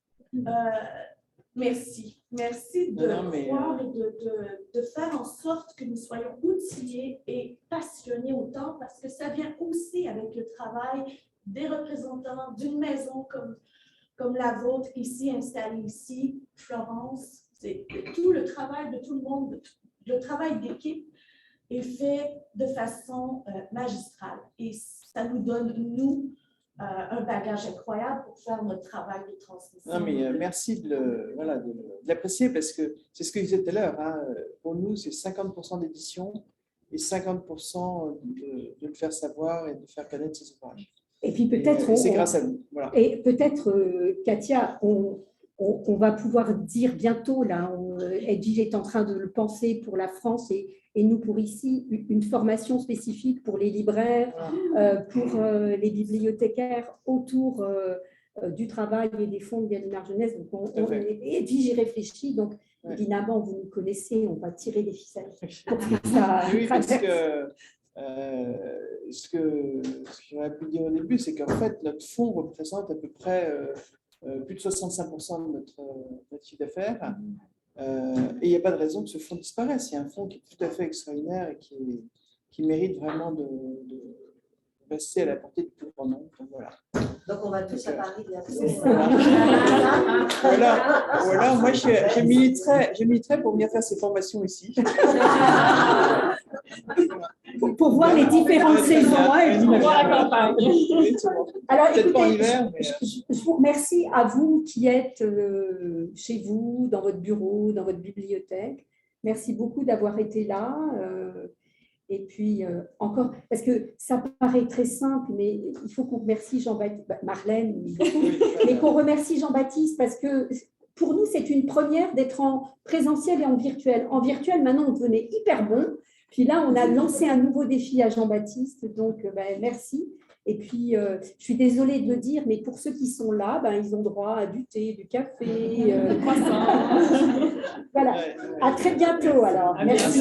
Speaker 10: Merci. Merci de croire et de faire en sorte que nous soyons outillés et passionnés autant parce que ça vient aussi avec le travail des représentants d'une maison comme la vôtre ici, installée ici, Florence. C'est tout le travail de tout le monde, le travail d'équipe est fait de façon magistrale et ça nous donne, nous, un bagage incroyable pour faire notre travail de transmission.
Speaker 2: Non, mais merci de l'apprécier parce que c'est ce que je disais tout à l'heure. Hein, pour nous, c'est 50% d'édition et 50% de le faire savoir et de faire connaître ses ouvrages.
Speaker 1: Et puis peut-être...
Speaker 2: C'est grâce à vous. Voilà.
Speaker 1: Et peut-être, Katia, on va pouvoir dire bientôt, là, Edwige est en train de le penser pour la France et nous pour ici, une formation spécifique pour les libraires, pour les bibliothécaires autour du travail et des fonds de Gallimard Jeunesse. Donc Edwige y réfléchit, donc évidemment, vous nous connaissez, on va tirer les ficelles pour que ça
Speaker 2: oui, parce que ce que j'aurais pu dire au début, c'est qu'en fait, notre fonds représente à peu près plus de 65% de notre chiffre d'affaires. Et il n'y a pas de raison que ce fonds disparaisse. Il y a un fonds qui est tout à fait extraordinaire et qui mérite vraiment de rester à la portée du plus grand nombre. Voilà.
Speaker 14: Donc on va tous à Paris bientôt.
Speaker 2: Voilà, moi je militerais pour venir faire ces formations ici.
Speaker 1: Pour voir les différentes saisons et pour voir la campagne. Alors, écoutez, je vous remercie à vous qui êtes chez vous, dans votre bureau, dans votre bibliothèque. Merci beaucoup d'avoir été là. Et puis, encore, parce que ça paraît très simple, mais il faut qu'on remercie Jean-Baptiste, Marlène, mais qu'on remercie Jean-Baptiste parce que pour nous, c'est une première d'être en présentiel et en virtuel. En virtuel, maintenant, on devenait hyper bon. Puis là, on a lancé un nouveau défi à Jean-Baptiste, donc merci. Et puis, je suis désolée de le dire, mais pour ceux qui sont là, ils ont droit à du thé, du café, du croissant. Voilà. À très bientôt alors. Merci.